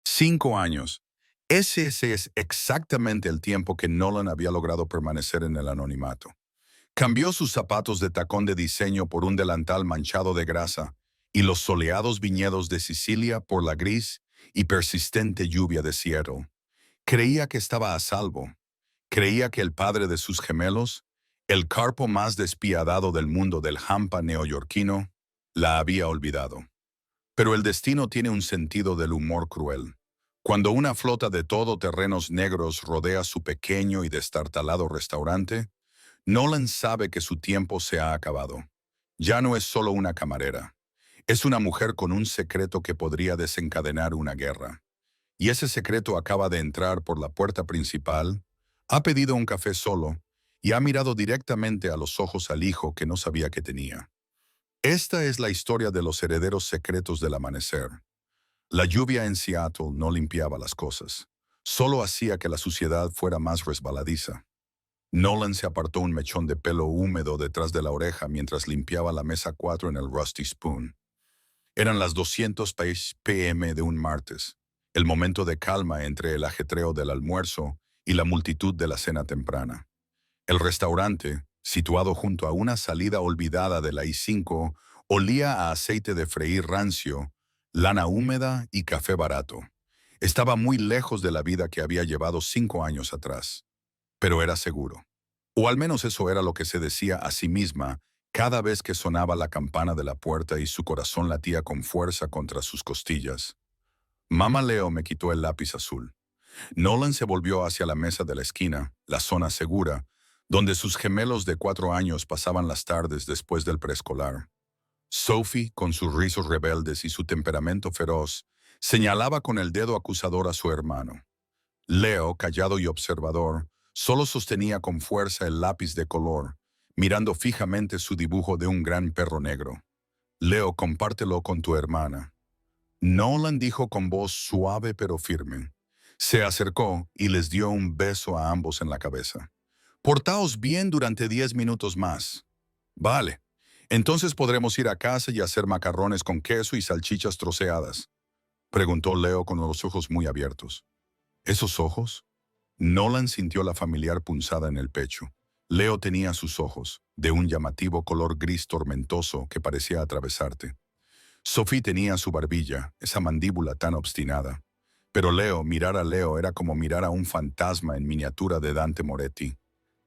5 años. Ese es exactamente el tiempo que Nolan había logrado permanecer en el anonimato. Cambió sus zapatos de tacón de diseño por un delantal manchado de grasa y los soleados viñedos de Sicilia por la gris y persistente lluvia de Seattle. Creía que estaba a salvo. Creía que el padre de sus gemelos, el carpo más despiadado del mundo del hampa neoyorquino, la había olvidado. Pero el destino tiene un sentido del humor cruel. Cuando una flota de todoterrenos negros rodea su pequeño y destartalado restaurante, Nolan sabe que su tiempo se ha acabado. Ya no es solo una camarera. Es una mujer con un secreto que podría desencadenar una guerra. Y ese secreto acaba de entrar por la puerta principal, ha pedido un café solo y ha mirado directamente a los ojos al hijo que no sabía que tenía. Esta es la historia de los herederos secretos del amanecer. La lluvia en Seattle no limpiaba las cosas, solo hacía que la suciedad fuera más resbaladiza. Nolan se apartó un mechón de pelo húmedo detrás de la oreja mientras limpiaba la mesa 4 en el Rusty Spoon. Eran las 200 p.m. de un martes, el momento de calma entre el ajetreo del almuerzo y la multitud de la cena temprana. El restaurante, situado junto a una salida olvidada de la I-5, olía a aceite de freír rancio, lana húmeda y café barato. Estaba muy lejos de la vida que había llevado 5 años atrás, pero era seguro. O al menos eso era lo que se decía a sí misma cada vez que sonaba la campana de la puerta y su corazón latía con fuerza contra sus costillas. Mamá Leo me quitó el lápiz azul. Nolan se volvió hacia la mesa de la esquina, la zona segura, donde sus gemelos de 4 años pasaban las tardes después del preescolar. Sophie, con sus rizos rebeldes y su temperamento feroz, señalaba con el dedo acusador a su hermano. Leo, callado y observador, solo sostenía con fuerza el lápiz de color, mirando fijamente su dibujo de un gran perro negro. Leo, compártelo con tu hermana. Nolan dijo con voz suave pero firme. Se acercó y les dio un beso a ambos en la cabeza. Portaos bien durante 10 minutos más. Vale. Entonces podremos ir a casa y hacer macarrones con queso y salchichas troceadas, preguntó Leo con los ojos muy abiertos. ¿Esos ojos? Nolan sintió la familiar punzada en el pecho. Leo tenía sus ojos, de un llamativo color gris tormentoso que parecía atravesarte. Sophie tenía su barbilla, esa mandíbula tan obstinada. Pero mirar a Leo era como mirar a un fantasma en miniatura de Dante Moretti.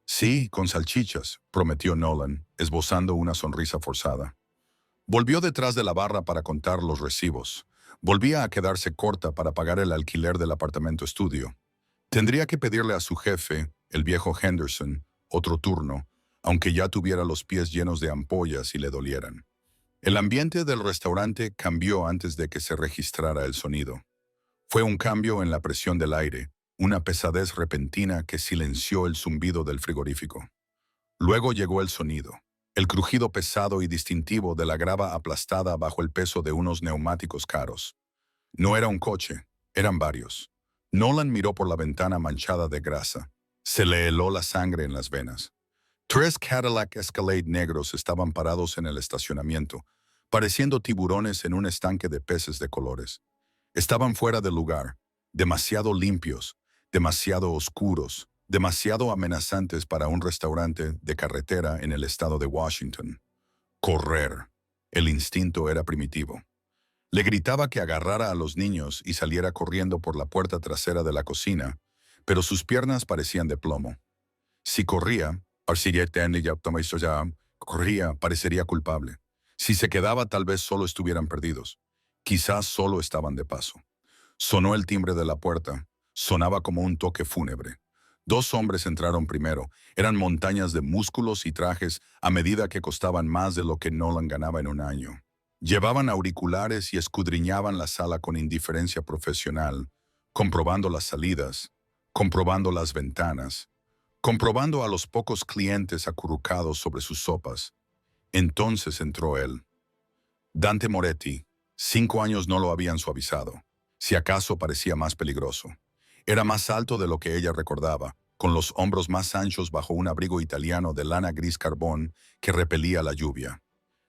Sí, con salchichas, prometió Nolan, esbozando una sonrisa forzada. Volvió detrás de la barra para contar los recibos. Volvía a quedarse corta para pagar el alquiler del apartamento estudio. Tendría que pedirle a su jefe, el viejo Henderson, otro turno, aunque ya tuviera los pies llenos de ampollas y le dolieran. El ambiente del restaurante cambió antes de que se registrara el sonido. Fue un cambio en la presión del aire, una pesadez repentina que silenció el zumbido del frigorífico. Luego llegó el sonido, el crujido pesado y distintivo de la grava aplastada bajo el peso de unos neumáticos caros. No era un coche, eran varios. Nolan miró por la ventana manchada de grasa. Se le heló la sangre en las venas. 3 Cadillac Escalade negros estaban parados en el estacionamiento, pareciendo tiburones en un estanque de peces de colores. Estaban fuera de lugar, demasiado limpios, demasiado oscuros, demasiado amenazantes para un restaurante de carretera en el estado de Washington. Correr. El instinto era primitivo. Le gritaba que agarrara a los niños y saliera corriendo por la puerta trasera de la cocina, pero sus piernas parecían de plomo. Si corría, parecería culpable. Si se quedaba, tal vez solo estuvieran perdidos. Quizás solo estaban de paso. Sonó el timbre de la puerta. Sonaba como un toque fúnebre. 2 hombres entraron primero. Eran montañas de músculos y trajes a medida que costaban más de lo que Nolan ganaba en un año. Llevaban auriculares y escudriñaban la sala con indiferencia profesional, comprobando las salidas, comprobando las ventanas, comprobando a los pocos clientes acurrucados sobre sus sopas. Entonces entró él. Dante Moretti. 5 años no lo habían suavizado. Si acaso parecía más peligroso. Era más alto de lo que ella recordaba, con los hombros más anchos bajo un abrigo italiano de lana gris carbón que repelía la lluvia.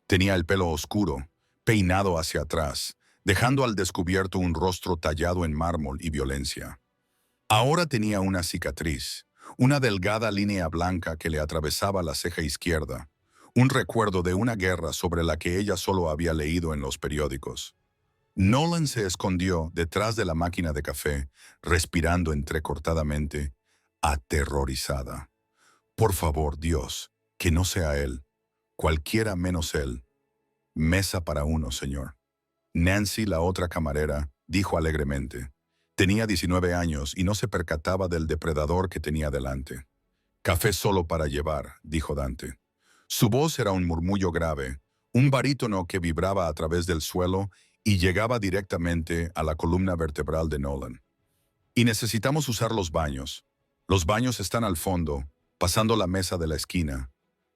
Tenía el pelo oscuro, peinado hacia atrás, dejando al descubierto un rostro tallado en mármol y violencia. Ahora tenía una cicatriz, una delgada línea blanca que le atravesaba la ceja izquierda, un recuerdo de una guerra sobre la que ella solo había leído en los periódicos. Nolan se escondió detrás de la máquina de café, respirando entrecortadamente, aterrorizada. Por favor, Dios, que no sea él, cualquiera menos él. Mesa para uno, señor. Nancy, la otra camarera, dijo alegremente. Tenía 19 años y no se percataba del depredador que tenía delante. Café solo para llevar, dijo Dante. Su voz era un murmullo grave, un barítono que vibraba a través del suelo y llegaba directamente a la columna vertebral de Nolan. Y necesitamos usar los baños. Los baños están al fondo, pasando la mesa de la esquina,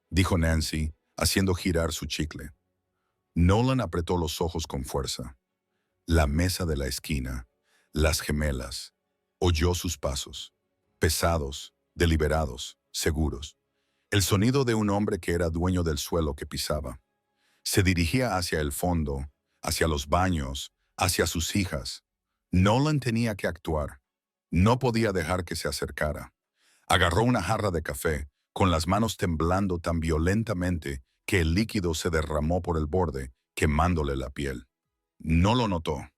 dijo Nancy, haciendo girar su chicle. Nolan apretó los ojos con fuerza. La mesa de la esquina, las gemelas. Oyó sus pasos, pesados, deliberados, seguros. El sonido de un hombre que era dueño del suelo que pisaba. Se dirigía hacia el fondo, hacia los baños, hacia sus hijas. Nolan tenía que actuar. No podía dejar que se acercara. Agarró una jarra de café, con las manos temblando tan violentamente que el líquido se derramó por el borde, quemándole la piel. No lo notó.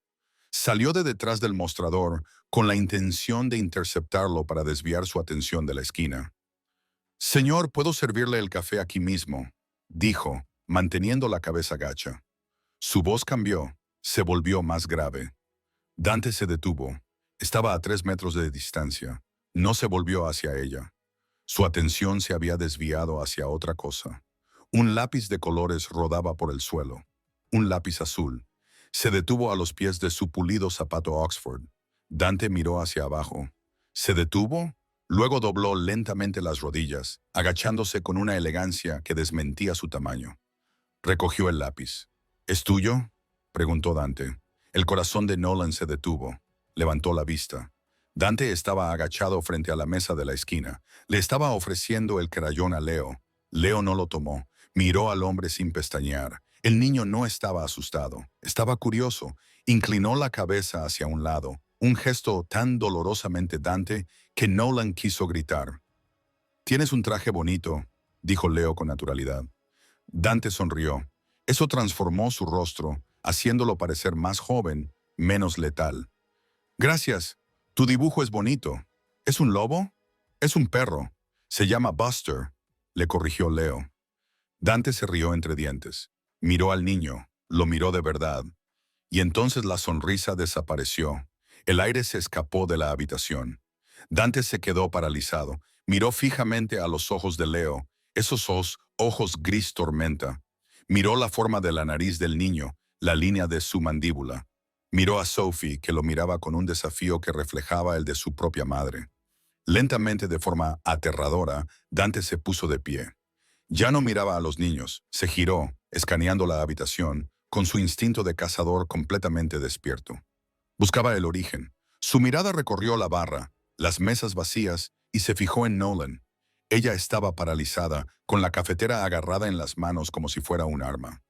Salió de detrás del mostrador con la intención de interceptarlo para desviar su atención de la esquina. «Señor, ¿puedo servirle el café aquí mismo?», dijo, manteniendo la cabeza gacha. Su voz cambió, se volvió más grave. Dante se detuvo. Estaba a 3 metros de distancia. No se volvió hacia ella. Su atención se había desviado hacia otra cosa. Un lápiz de colores rodaba por el suelo. Un lápiz azul. Se detuvo a los pies de su pulido zapato Oxford. Dante miró hacia abajo. Se detuvo, luego dobló lentamente las rodillas, agachándose con una elegancia que desmentía su tamaño. Recogió el lápiz. «¿Es tuyo?», preguntó Dante. El corazón de Nolan se detuvo. Levantó la vista. Dante estaba agachado frente a la mesa de la esquina. Le estaba ofreciendo el crayón a Leo. Leo no lo tomó. Miró al hombre sin pestañear. El niño no estaba asustado. Estaba curioso. Inclinó la cabeza hacia un lado. Un gesto tan dolorosamente Dante que Nolan quiso gritar. «Tienes un traje bonito», dijo Leo con naturalidad. Dante sonrió. Eso transformó su rostro, haciéndolo parecer más joven, menos letal. «Gracias. Tu dibujo es bonito. ¿Es un lobo? Es un perro. Se llama Buster», le corrigió Leo. Dante se rió entre dientes. Miró al niño. Lo miró de verdad. Y entonces la sonrisa desapareció. El aire se escapó de la habitación. Dante se quedó paralizado. Miró fijamente a los ojos de Leo, esos ojos gris tormenta. Miró la forma de la nariz del niño, la línea de su mandíbula. Miró a Sophie, que lo miraba con un desafío que reflejaba el de su propia madre. Lentamente, de forma aterradora, Dante se puso de pie. Ya no miraba a los niños, se giró, escaneando la habitación, con su instinto de cazador completamente despierto. Buscaba el origen. Su mirada recorrió la barra, las mesas vacías, y se fijó en Nolan. Ella estaba paralizada, con la cafetera agarrada en las manos como si fuera un arma.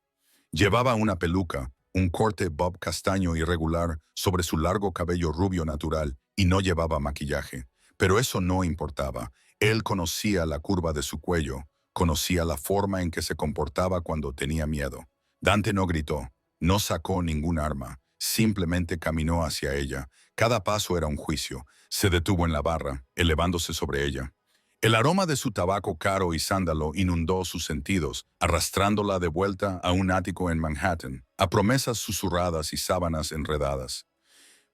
Llevaba una peluca, un corte bob castaño irregular sobre su largo cabello rubio natural, y no llevaba maquillaje. Pero eso no importaba. Él conocía la curva de su cuello, conocía la forma en que se comportaba cuando tenía miedo. Dante no gritó, no sacó ningún arma, simplemente caminó hacia ella. Cada paso era un juicio. Se detuvo en la barra, elevándose sobre ella. El aroma de su tabaco caro y sándalo inundó sus sentidos, arrastrándola de vuelta a un ático en Manhattan, a promesas susurradas y sábanas enredadas.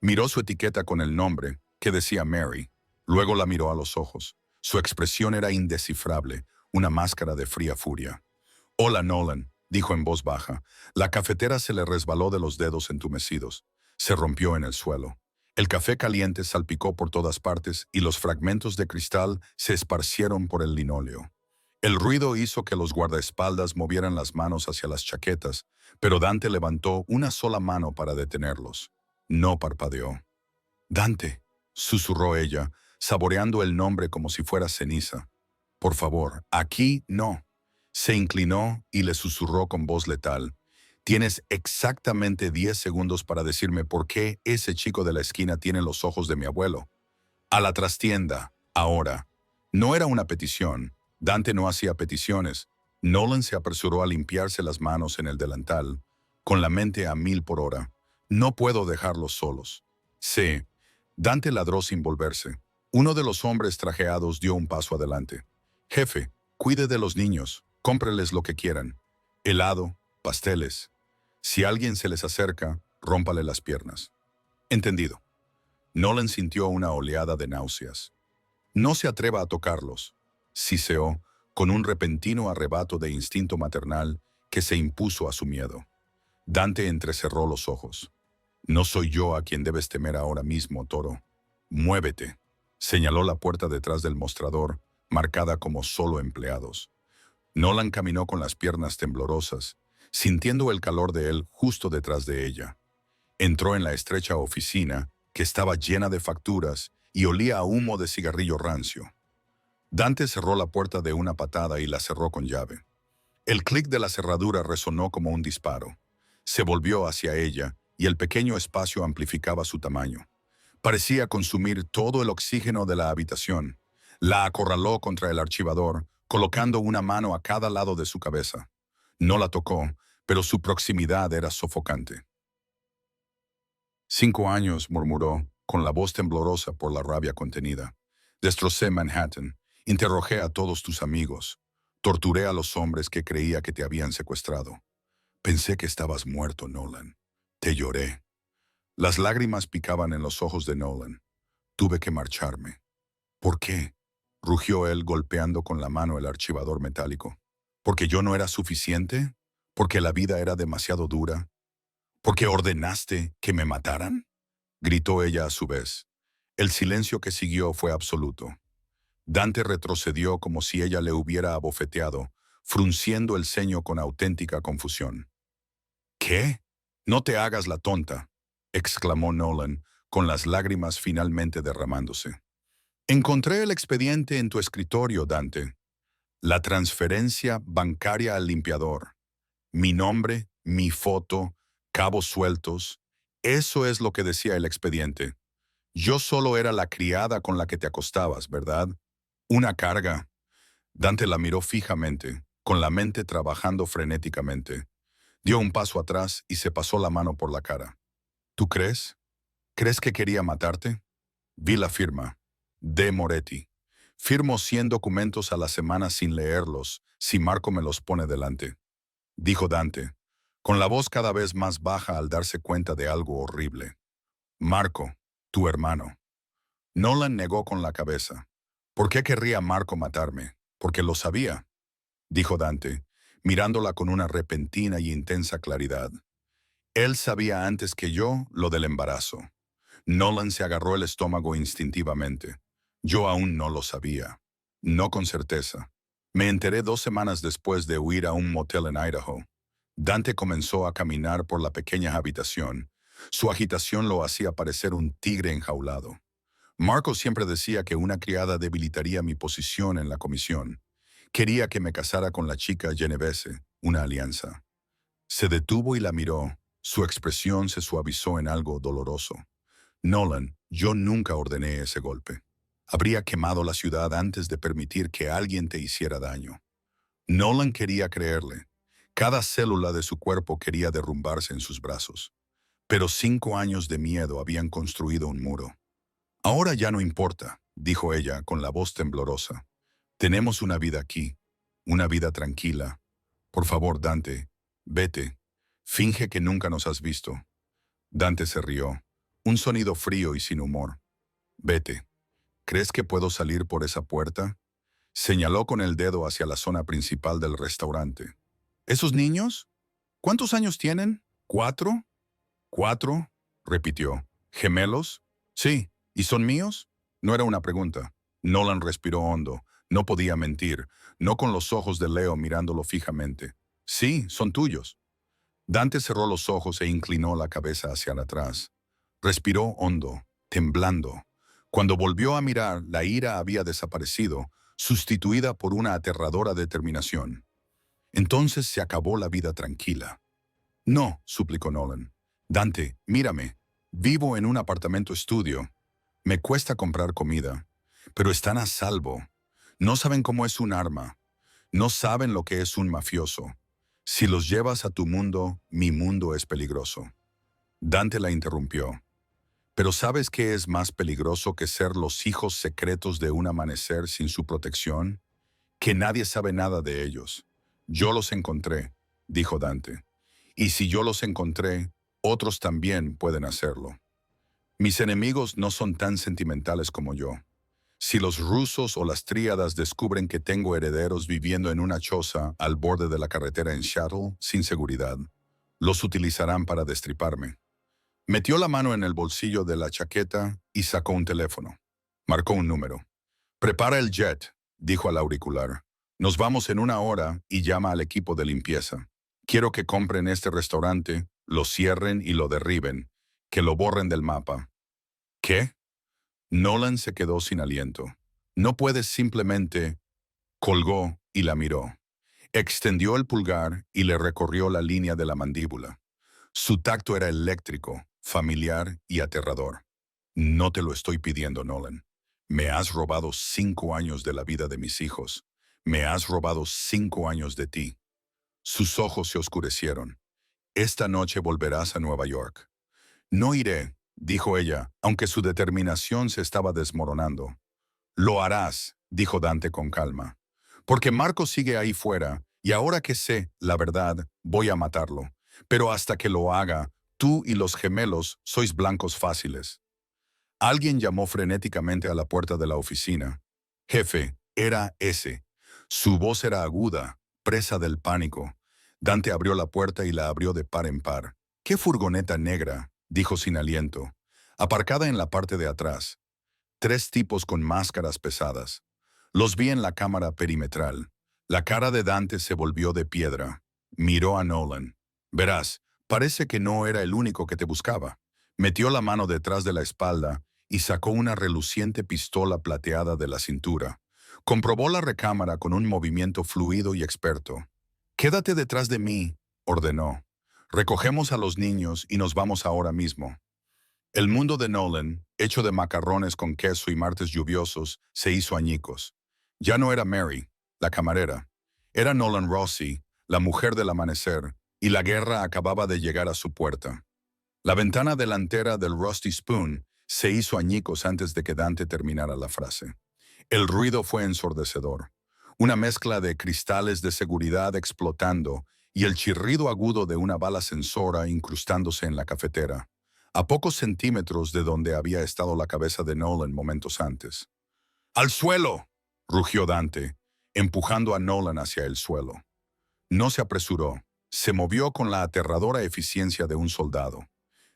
Miró su etiqueta con el nombre, que decía Mary. Luego la miró a los ojos. Su expresión era indescifrable, una máscara de fría furia. «Hola, Nolan», dijo en voz baja. La cafetera se le resbaló de los dedos entumecidos. Se rompió en el suelo. El café caliente salpicó por todas partes y los fragmentos de cristal se esparcieron por el linóleo. El ruido hizo que los guardaespaldas movieran las manos hacia las chaquetas, pero Dante levantó una sola mano para detenerlos. No parpadeó. «Dante», susurró ella, saboreando el nombre como si fuera ceniza. «Por favor, aquí no». Se inclinó y le susurró con voz letal. Tienes exactamente 10 segundos para decirme por qué ese chico de la esquina tiene los ojos de mi abuelo. A la trastienda, ahora. No era una petición. Dante no hacía peticiones. Nolan se apresuró a limpiarse las manos en el delantal, con la mente a 1000 por hora. No puedo dejarlos solos. Sí. Dante ladró sin volverse. Uno de los hombres trajeados dio un paso adelante. Jefe, cuide de los niños. Cómpreles lo que quieran. Helado, pasteles. Si alguien se les acerca, rómpale las piernas. Entendido. Nolan sintió una oleada de náuseas. No se atreva a tocarlos, siseó, con un repentino arrebato de instinto maternal que se impuso a su miedo. Dante entrecerró los ojos. No soy yo a quien debes temer ahora mismo, Toro. Muévete. Señaló la puerta detrás del mostrador, marcada como solo empleados. Nolan caminó con las piernas temblorosas, sintiendo el calor de él justo detrás de ella. Entró en la estrecha oficina, que estaba llena de facturas y olía a humo de cigarrillo rancio. Dante cerró la puerta de una patada y la cerró con llave. El clic de la cerradura resonó como un disparo. Se volvió hacia ella y el pequeño espacio amplificaba su tamaño. Parecía consumir todo el oxígeno de la habitación. La acorraló contra el archivador, colocando una mano a cada lado de su cabeza. No la tocó, pero su proximidad era sofocante. 5 años, murmuró, con la voz temblorosa por la rabia contenida. Destrocé Manhattan, interrogé a todos tus amigos, torturé a los hombres que creía que te habían secuestrado. Pensé que estabas muerto, Nolan. Te lloré. Las lágrimas picaban en los ojos de Nolan. Tuve que marcharme. ¿Por qué? Rugió él golpeando con la mano el archivador metálico. ¿Porque yo no era suficiente? ¿Porque la vida era demasiado dura? ¿Porque ordenaste que me mataran? Gritó ella a su vez. El silencio que siguió fue absoluto. Dante retrocedió como si ella le hubiera abofeteado, frunciendo el ceño con auténtica confusión. ¿Qué? No te hagas la tonta, exclamó Nolan, con las lágrimas finalmente derramándose. Encontré el expediente en tu escritorio, Dante. La transferencia bancaria al limpiador. Mi nombre, mi foto, cabos sueltos. Eso es lo que decía el expediente. Yo solo era la criada con la que te acostabas, ¿verdad? Una carga. Dante la miró fijamente, con la mente trabajando frenéticamente. Dio un paso atrás y se pasó la mano por la cara. ¿Tú crees? ¿Crees que quería matarte? Vi la firma. D. Moretti. Firmo 100 documentos a la semana sin leerlos, si Marco me los pone delante. Dijo Dante, con la voz cada vez más baja al darse cuenta de algo horrible. Marco, tu hermano. Nolan negó con la cabeza. ¿Por qué querría Marco matarme? Porque lo sabía, dijo Dante, mirándola con una repentina y intensa claridad. Él sabía antes que yo lo del embarazo. Nolan se agarró el estómago instintivamente. Yo aún no lo sabía. No con certeza. Me enteré 2 semanas después de huir a un motel en Idaho. Dante comenzó a caminar por la pequeña habitación. Su agitación lo hacía parecer un tigre enjaulado. Marco siempre decía que una criada debilitaría mi posición en la comisión. Quería que me casara con la chica Genovese, una alianza. Se detuvo y la miró. Su expresión se suavizó en algo doloroso. Nolan, yo nunca ordené ese golpe. Habría quemado la ciudad antes de permitir que alguien te hiciera daño. Nolan quería creerle. Cada célula de su cuerpo quería derrumbarse en sus brazos. Pero 5 años de miedo habían construido un muro. Ahora ya no importa, dijo ella con la voz temblorosa. Tenemos una vida aquí, una vida tranquila. Por favor, Dante, vete. Finge que nunca nos has visto. Dante se rió. Un sonido frío y sin humor. Vete. ¿Crees que puedo salir por esa puerta? Señaló con el dedo hacia la zona principal del restaurante. ¿Esos niños? ¿Cuántos años tienen? ¿4? ¿4? Repitió. ¿Gemelos? Sí. ¿Y son míos? No era una pregunta. Nolan respiró hondo. No podía mentir, no con los ojos de Leo mirándolo fijamente. Sí, son tuyos. Dante cerró los ojos e inclinó la cabeza hacia atrás. Respiró hondo, temblando. Cuando volvió a mirar, la ira había desaparecido, sustituida por una aterradora determinación. Entonces se acabó la vida tranquila. No, suplicó Nolan. Dante, mírame. Vivo en un apartamento estudio. Me cuesta comprar comida, pero están a salvo. No saben cómo es un arma. No saben lo que es un mafioso. Si los llevas a tu mundo, mi mundo es peligroso. Dante la interrumpió. Pero ¿sabes qué es más peligroso que ser los hijos secretos de un amanecer sin su protección? Que nadie sabe nada de ellos. Yo los encontré, dijo Dante. Y si yo los encontré, otros también pueden hacerlo. Mis enemigos no son tan sentimentales como yo. Si los rusos o las tríadas descubren que tengo herederos viviendo en una choza al borde de la carretera en Seattle, sin seguridad, los utilizarán para destriparme. Metió la mano en el bolsillo de la chaqueta y sacó un teléfono. Marcó un número. Prepara el jet, dijo al auricular. Nos vamos en 1 hora y llama al equipo de limpieza. Quiero que compren este restaurante, lo cierren y lo derriben, que lo borren del mapa. ¿Qué? Nolan se quedó sin aliento. No puedes simplemente... Colgó y la miró. Extendió el pulgar y le recorrió la línea de la mandíbula. Su tacto era eléctrico, familiar y aterrador. No te lo estoy pidiendo, Nolan. Me has robado 5 años de la vida de mis hijos. Me has robado 5 años de ti. Sus ojos se oscurecieron. Esta noche volverás a Nueva York. No iré, dijo ella, aunque su determinación se estaba desmoronando. Lo harás, dijo Dante con calma. Porque Marco sigue ahí fuera, y ahora que sé la verdad, voy a matarlo. Pero hasta que lo haga, tú y los gemelos sois blancos fáciles. Alguien llamó frenéticamente a la puerta de la oficina. Jefe, era ese. Su voz era aguda, presa del pánico. Dante abrió la puerta y la abrió de par en par. «¿Qué furgoneta negra?», dijo sin aliento. Aparcada en la parte de atrás. 3 tipos con máscaras pesadas. Los vi en la cámara perimetral. La cara de Dante se volvió de piedra. Miró a Nolan. «Verás, parece que no era el único que te buscaba». Metió la mano detrás de la espalda y sacó una reluciente pistola plateada de la cintura. Comprobó la recámara con un movimiento fluido y experto. «Quédate detrás de mí», ordenó. «Recogemos a los niños y nos vamos ahora mismo». El mundo de Nolan, hecho de macarrones con queso y martes lluviosos, se hizo añicos. Ya no era Mary, la camarera. Era Nolan Rossi, la mujer del amanecer, y la guerra acababa de llegar a su puerta. La ventana delantera del Rusty Spoon se hizo añicos antes de que Dante terminara la frase. El ruido fue ensordecedor. Una mezcla de cristales de seguridad explotando y el chirrido agudo de una bala sensora incrustándose en la cafetera, a pocos centímetros de donde había estado la cabeza de Nolan momentos antes. «¡Al suelo!», rugió Dante, empujando a Nolan hacia el suelo. No se apresuró. Se movió con la aterradora eficiencia de un soldado.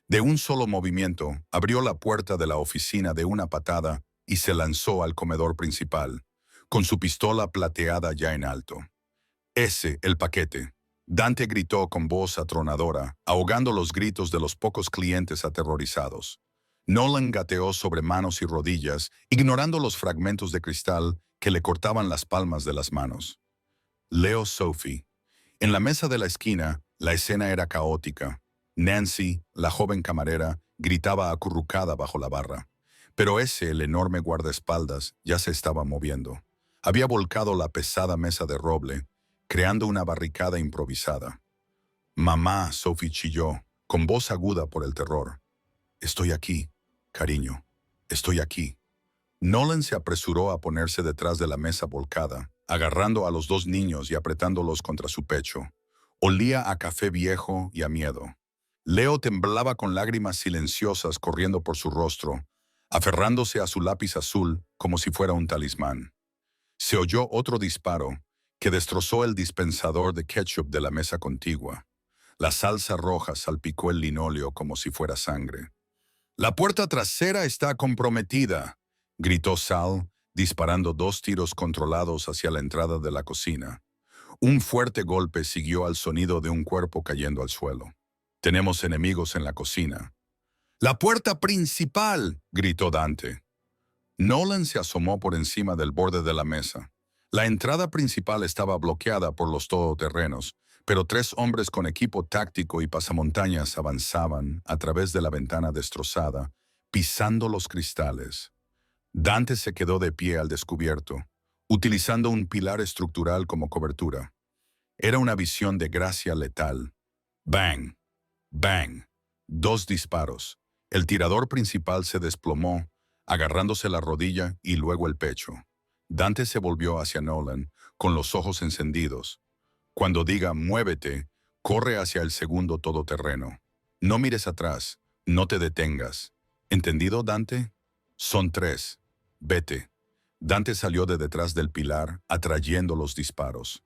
De un solo movimiento, abrió la puerta de la oficina de una patada y se lanzó al comedor principal, con su pistola plateada ya en alto. «Ese, el paquete», Dante gritó con voz atronadora, ahogando los gritos de los pocos clientes aterrorizados. Nolan gateó sobre manos y rodillas, ignorando los fragmentos de cristal que le cortaban las palmas de las manos. Leo Sophie. En la mesa de la esquina, la escena era caótica. Nancy, la joven camarera, gritaba acurrucada bajo la barra. Pero ese, el enorme guardaespaldas, ya se estaba moviendo. Había volcado la pesada mesa de roble, creando una barricada improvisada. «Mamá», Sophie chilló, con voz aguda por el terror. «Estoy aquí, cariño. Estoy aquí». Nolan se apresuró a ponerse detrás de la mesa volcada, agarrando a los 2 niños y apretándolos contra su pecho. Olía a café viejo y a miedo. Leo temblaba con lágrimas silenciosas corriendo por su rostro, aferrándose a su lápiz azul como si fuera un talismán. Se oyó otro disparo, que destrozó el dispensador de ketchup de la mesa contigua. La salsa roja salpicó el linóleo como si fuera sangre. «La puerta trasera está comprometida», gritó Sal, disparando 2 tiros controlados hacia la entrada de la cocina. Un fuerte golpe siguió al sonido de un cuerpo cayendo al suelo. «Tenemos enemigos en la cocina». «¡La puerta principal!», gritó Dante. Nolan se asomó por encima del borde de la mesa. La entrada principal estaba bloqueada por los todoterrenos, pero 3 hombres con equipo táctico y pasamontañas avanzaban a través de la ventana destrozada, pisando los cristales. Dante se quedó de pie al descubierto, utilizando un pilar estructural como cobertura. Era una visión de gracia letal. Bang, bang, 2 disparos. El tirador principal se desplomó, agarrándose la rodilla y luego el pecho. Dante se volvió hacia Nolan, con los ojos encendidos. Cuando diga muévete, corre hacia el segundo todoterreno. No mires atrás, no te detengas. ¿Entendido, Dante? Son 3. Vete. Dante salió de detrás del pilar, atrayendo los disparos.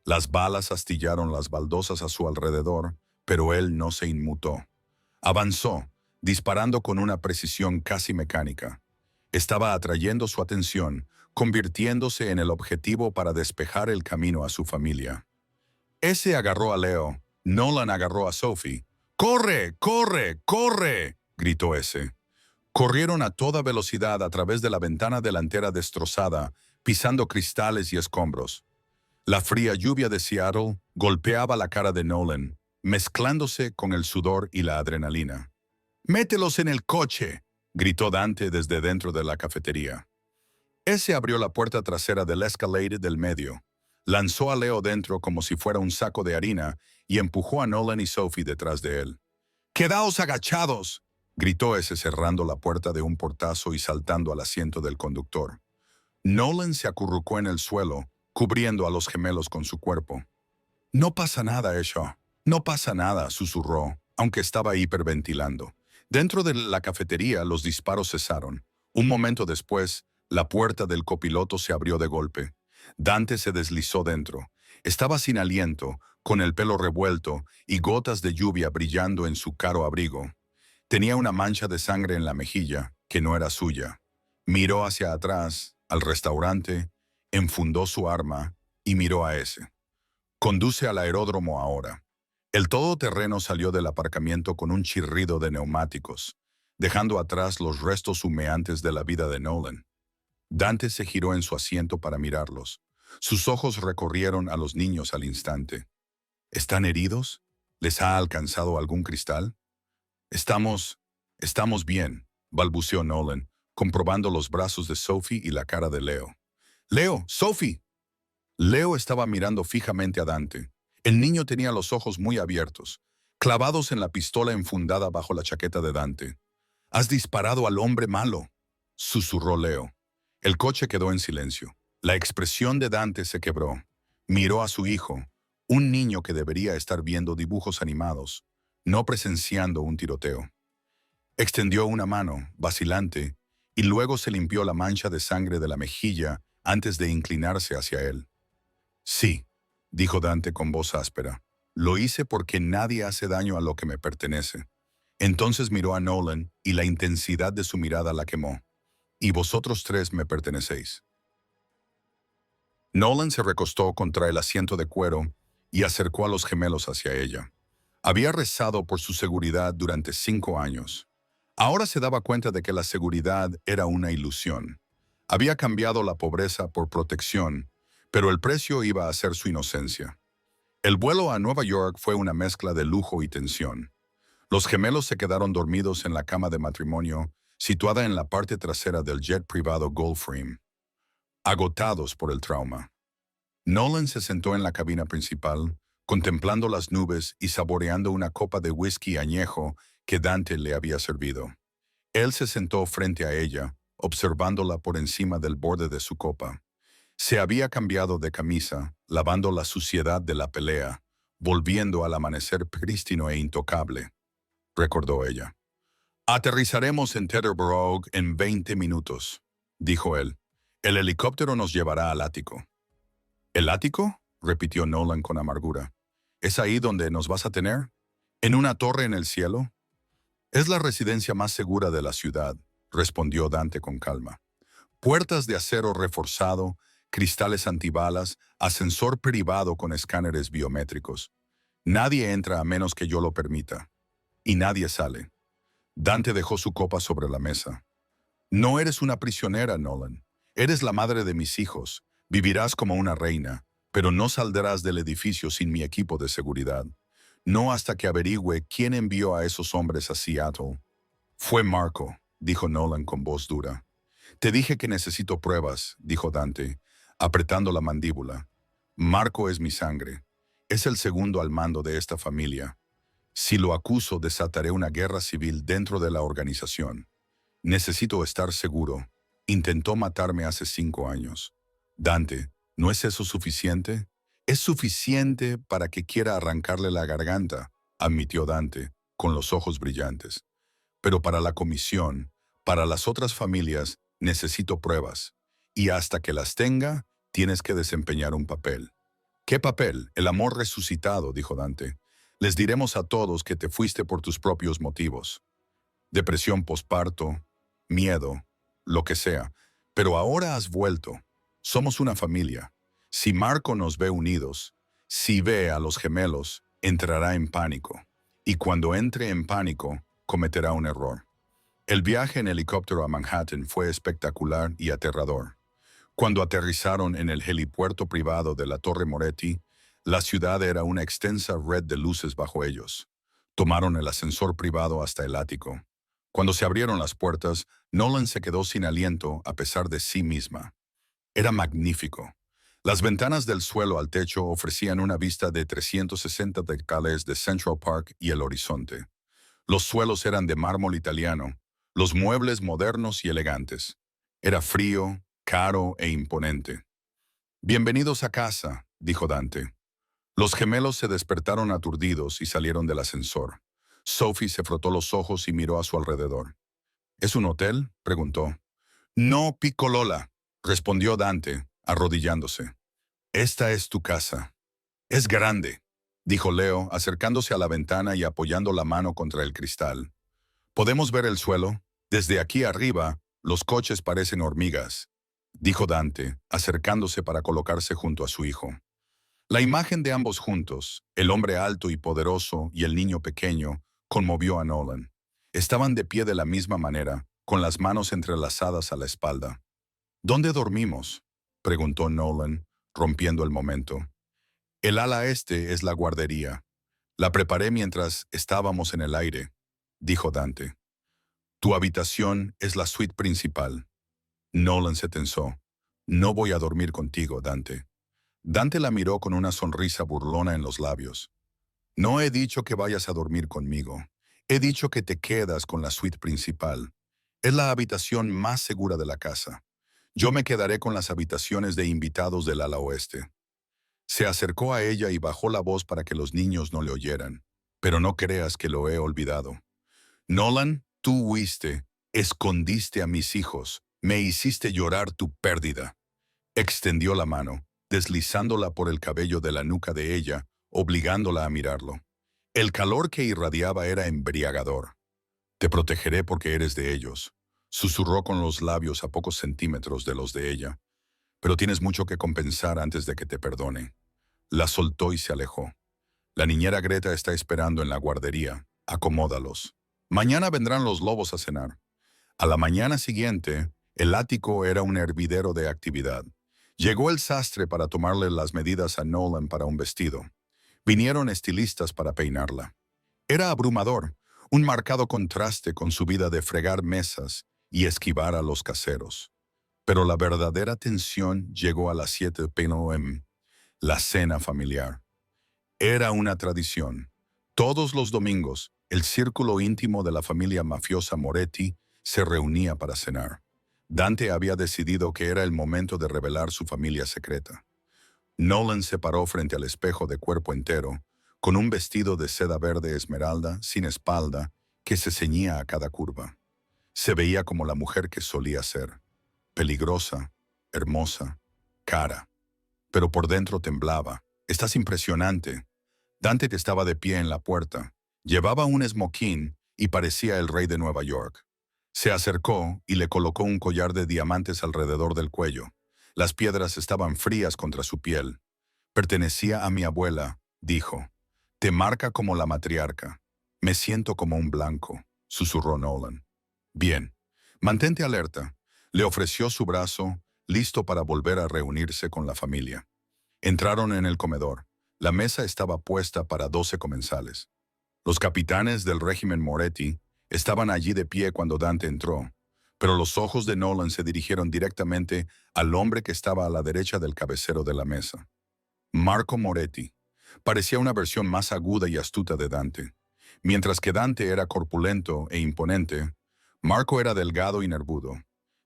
Las balas astillaron las baldosas a su alrededor, pero él no se inmutó. Avanzó, disparando con una precisión casi mecánica. Estaba atrayendo su atención, convirtiéndose en el objetivo para despejar el camino a su familia. Ese agarró a Leo. Nolan agarró a Sophie. ¡Corre, corre, corre!, gritó ese. Corrieron a toda velocidad a través de la ventana delantera destrozada, pisando cristales y escombros. La fría lluvia de Seattle golpeaba la cara de Nolan, mezclándose con el sudor y la adrenalina. «¡Mételos en el coche!», gritó Dante desde dentro de la cafetería. Ese abrió la puerta trasera del Escalade del medio, lanzó a Leo dentro como si fuera un saco de harina y empujó a Nolan y Sophie detrás de él. «¡Quedaos agachados!», gritó ese cerrando la puerta de un portazo y saltando al asiento del conductor. Nolan se acurrucó en el suelo, cubriendo a los gemelos con su cuerpo. «No pasa nada, Esho. No pasa nada», susurró, aunque estaba hiperventilando. Dentro de la cafetería los disparos cesaron. Un momento después, la puerta del copiloto se abrió de golpe. Dante se deslizó dentro. Estaba sin aliento, con el pelo revuelto y gotas de lluvia brillando en su caro abrigo. Tenía una mancha de sangre en la mejilla, que no era suya. Miró hacia atrás, al restaurante, enfundó su arma y miró a ese. «Conduce al aeródromo ahora». El todoterreno salió del aparcamiento con un chirrido de neumáticos, dejando atrás los restos humeantes de la vida de Nolan. Dante se giró en su asiento para mirarlos. Sus ojos recorrieron a los niños al instante. «¿Están heridos? ¿Les ha alcanzado algún cristal?» Estamos bien», balbuceó Nolan, comprobando los brazos de Sophie y la cara de Leo. «¡Leo! ¡Sophie!». Leo estaba mirando fijamente a Dante. El niño tenía los ojos muy abiertos, clavados en la pistola enfundada bajo la chaqueta de Dante. «Has disparado al hombre malo», susurró Leo. El coche quedó en silencio. La expresión de Dante se quebró. Miró a su hijo, un niño que debería estar viendo dibujos animados, no presenciando un tiroteo. Extendió una mano, vacilante, y luego se limpió la mancha de sangre de la mejilla antes de inclinarse hacia él. «Sí», dijo Dante con voz áspera. «Lo hice porque nadie hace daño a lo que me pertenece». Entonces miró a Nolan y la intensidad de su mirada la quemó. «Y vosotros 3 me pertenecéis». Nolan se recostó contra el asiento de cuero y acercó a los gemelos hacia ella. Había rezado por su seguridad durante 5 años. Ahora se daba cuenta de que la seguridad era una ilusión. Había cambiado la pobreza por protección, pero el precio iba a ser su inocencia. El vuelo a Nueva York fue una mezcla de lujo y tensión. Los gemelos se quedaron dormidos en la cama de matrimonio, situada en la parte trasera del jet privado Gulfstream, agotados por el trauma. Nolan se sentó en la cabina principal, contemplando las nubes y saboreando una copa de whisky añejo que Dante le había servido. Él se sentó frente a ella, observándola por encima del borde de su copa. Se había cambiado de camisa, lavando la suciedad de la pelea, volviendo al amanecer prístino e intocable, recordó ella. «Aterrizaremos en Teterboro en 20 minutos», dijo él. «El helicóptero nos llevará al ático». «¿El ático?», repitió Nolan con amargura. «¿Es ahí donde nos vas a tener? ¿En una torre en el cielo?». «Es la residencia más segura de la ciudad», respondió Dante con calma. «Puertas de acero reforzado, cristales antibalas, ascensor privado con escáneres biométricos. Nadie entra a menos que yo lo permita. Y nadie sale». Dante dejó su copa sobre la mesa. «No eres una prisionera, Nolan. Eres la madre de mis hijos. Vivirás como una reina, Pero no saldrás del edificio sin mi equipo de seguridad. No hasta que averigüe quién envió a esos hombres a Seattle. Fue Marco, dijo Nolan con voz dura. Te dije que necesito pruebas, dijo Dante, apretando la mandíbula. Marco es mi sangre. Es el segundo al mando de esta familia. Si lo acuso, desataré una guerra civil dentro de la organización. Necesito estar seguro. Intentó matarme hace 5 años. Dante, ¿no es eso suficiente? Es suficiente para que quiera arrancarle la garganta, admitió Dante, con los ojos brillantes. Pero para la comisión, para las otras familias, necesito pruebas. Y hasta que las tenga, tienes que desempeñar un papel. ¿Qué papel? El amor resucitado, dijo Dante. Les diremos a todos que te fuiste por tus propios motivos. Depresión posparto, miedo, lo que sea. Pero ahora has vuelto. Somos una familia. Si Marco nos ve unidos, si ve a los gemelos, entrará en pánico. Y cuando entre en pánico, cometerá un error. El viaje en helicóptero a Manhattan fue espectacular y aterrador. Cuando aterrizaron en el helipuerto privado de la Torre Moretti, la ciudad era una extensa red de luces bajo ellos. Tomaron el ascensor privado hasta el ático. Cuando se abrieron las puertas, Nolan se quedó sin aliento a pesar de sí misma. Era magnífico. Las ventanas del suelo al techo ofrecían una vista de 360 decales de Central Park y el horizonte. Los suelos eran de mármol italiano, los muebles modernos y elegantes. Era frío, caro e imponente. Bienvenidos a casa, dijo Dante. Los gemelos se despertaron aturdidos y salieron del ascensor. Sophie se frotó los ojos y miró a su alrededor. ¿Es un hotel?, preguntó. No, Piccolola, respondió Dante, arrodillándose. Esta es tu casa. Es grande, dijo Leo, acercándose a la ventana y apoyando la mano contra el cristal. ¿Podemos ver el suelo? Desde aquí arriba, los coches parecen hormigas, dijo Dante, acercándose para colocarse junto a su hijo. La imagen de ambos juntos, el hombre alto y poderoso y el niño pequeño, conmovió a Nolan. Estaban de pie de la misma manera, con las manos entrelazadas a la espalda. ¿Dónde dormimos?, preguntó Nolan, rompiendo el momento. El ala este es la guardería. La preparé mientras estábamos en el aire, dijo Dante. Tu habitación es la suite principal. Nolan se tensó. No voy a dormir contigo, Dante. Dante la miró con una sonrisa burlona en los labios. No he dicho que vayas a dormir conmigo. He dicho que te quedas con la suite principal. Es la habitación más segura de la casa. Yo me quedaré con las habitaciones de invitados del ala oeste. Se acercó a ella y bajó la voz para que los niños no le oyeran. Pero no creas que lo he olvidado. Nolan, tú huiste, escondiste a mis hijos, me hiciste llorar tu pérdida. Extendió la mano, deslizándola por el cabello de la nuca de ella, obligándola a mirarlo. El calor que irradiaba era embriagador. Te protegeré porque eres de ellos, susurró con los labios a pocos centímetros de los de ella. Pero tienes mucho que compensar antes de que te perdone. La soltó y se alejó. La niñera Greta está esperando en la guardería. Acomódalos. Mañana vendrán los lobos a cenar. A la mañana siguiente, el ático era un hervidero de actividad. Llegó el sastre para tomarle las medidas a Nolan para un vestido. Vinieron estilistas para peinarla. Era abrumador, un marcado contraste con su vida de fregar mesas y esquivar a los caseros. Pero la verdadera tensión llegó a las 7 p.m., la cena familiar. Era una tradición. Todos los domingos, el círculo íntimo de la familia mafiosa Moretti se reunía para cenar. Dante había decidido que era el momento de revelar su familia secreta. Nolan se paró frente al espejo de cuerpo entero, con un vestido de seda verde esmeralda, sin espalda, que se ceñía a cada curva. Se veía como la mujer que solía ser. Peligrosa, hermosa, cara. Pero por dentro temblaba. Estás impresionante. Dante estaba de pie en la puerta. Llevaba un esmoquín y parecía el rey de Nueva York. Se acercó y le colocó un collar de diamantes alrededor del cuello. Las piedras estaban frías contra su piel. Pertenecía a mi abuela, dijo. Te marca como la matriarca. Me siento como un blanco, susurró Nolan. Bien, mantente alerta. Le ofreció su brazo, listo para volver a reunirse con la familia. Entraron en el comedor. La mesa estaba puesta para 12 comensales. Los capitanes del régimen Moretti estaban allí de pie cuando Dante entró, pero los ojos de Nolan se dirigieron directamente al hombre que estaba a la derecha del cabecero de la mesa. Marco Moretti. Parecía una versión más aguda y astuta de Dante. Mientras que Dante era corpulento e imponente, Marco era delgado y nervudo.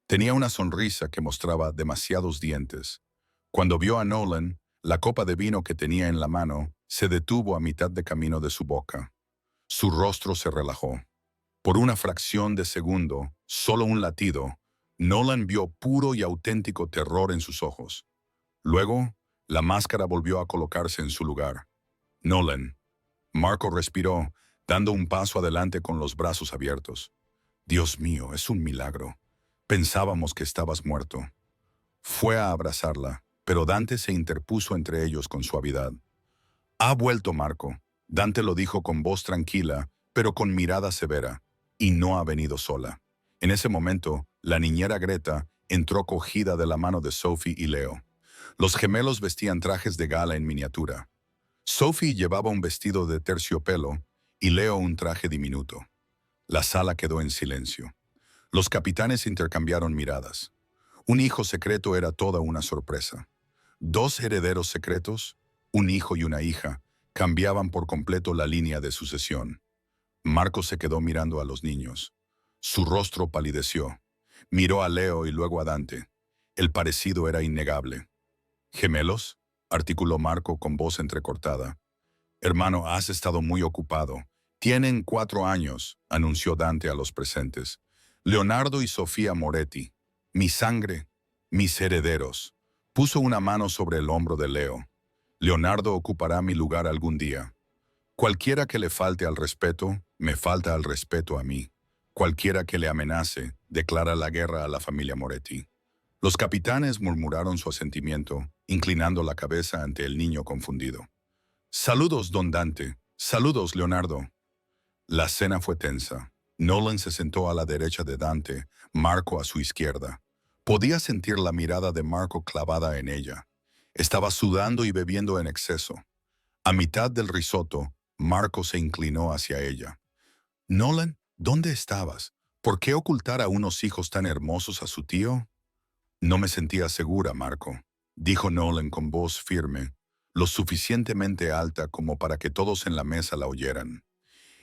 Tenía una sonrisa que mostraba demasiados dientes. Cuando vio a Nolan, la copa de vino que tenía en la mano se detuvo a mitad de camino de su boca. Su rostro se relajó. Por una fracción de segundo, solo un latido, Nolan vio puro y auténtico terror en sus ojos. Luego, la máscara volvió a colocarse en su lugar. Nolan. Marco respiró, dando un paso adelante con los brazos abiertos. Dios mío, es un milagro. Pensábamos que estabas muerto. Fue a abrazarla, pero Dante se interpuso entre ellos con suavidad. Ha vuelto Marco. Dante lo dijo con voz tranquila, pero con mirada severa, y no ha venido sola. En ese momento, la niñera Greta entró cogida de la mano de Sophie y Leo. Los gemelos vestían trajes de gala en miniatura. Sophie llevaba un vestido de terciopelo y Leo un traje diminuto. La sala quedó en silencio. Los capitanes intercambiaron miradas. Un hijo secreto era toda una sorpresa. Dos herederos secretos, un hijo y una hija, cambiaban por completo la línea de sucesión. Marco se quedó mirando a los niños. Su rostro palideció. Miró a Leo y luego a Dante. El parecido era innegable. ¿Gemelos?, articuló Marco con voz entrecortada. Hermano, has estado muy ocupado. Tienen 4 años, anunció Dante a los presentes. Leonardo y Sofía Moretti. Mi sangre, mis herederos. Puso una mano sobre el hombro de Leo. Leonardo ocupará mi lugar algún día. Cualquiera que le falte al respeto, me falta al respeto a mí. Cualquiera que le amenace, declara la guerra a la familia Moretti. Los capitanes murmuraron su asentimiento, inclinando la cabeza ante el niño confundido. Saludos, don Dante. Saludos, Leonardo. La cena fue tensa. Nolan se sentó a la derecha de Dante, Marco a su izquierda. Podía sentir la mirada de Marco clavada en ella. Estaba sudando y bebiendo en exceso. A mitad del risotto, Marco se inclinó hacia ella. Nolan, ¿dónde estabas? ¿Por qué ocultar a unos hijos tan hermosos a su tío? No me sentía segura, Marco, dijo Nolan con voz firme, lo suficientemente alta como para que todos en la mesa la oyeran.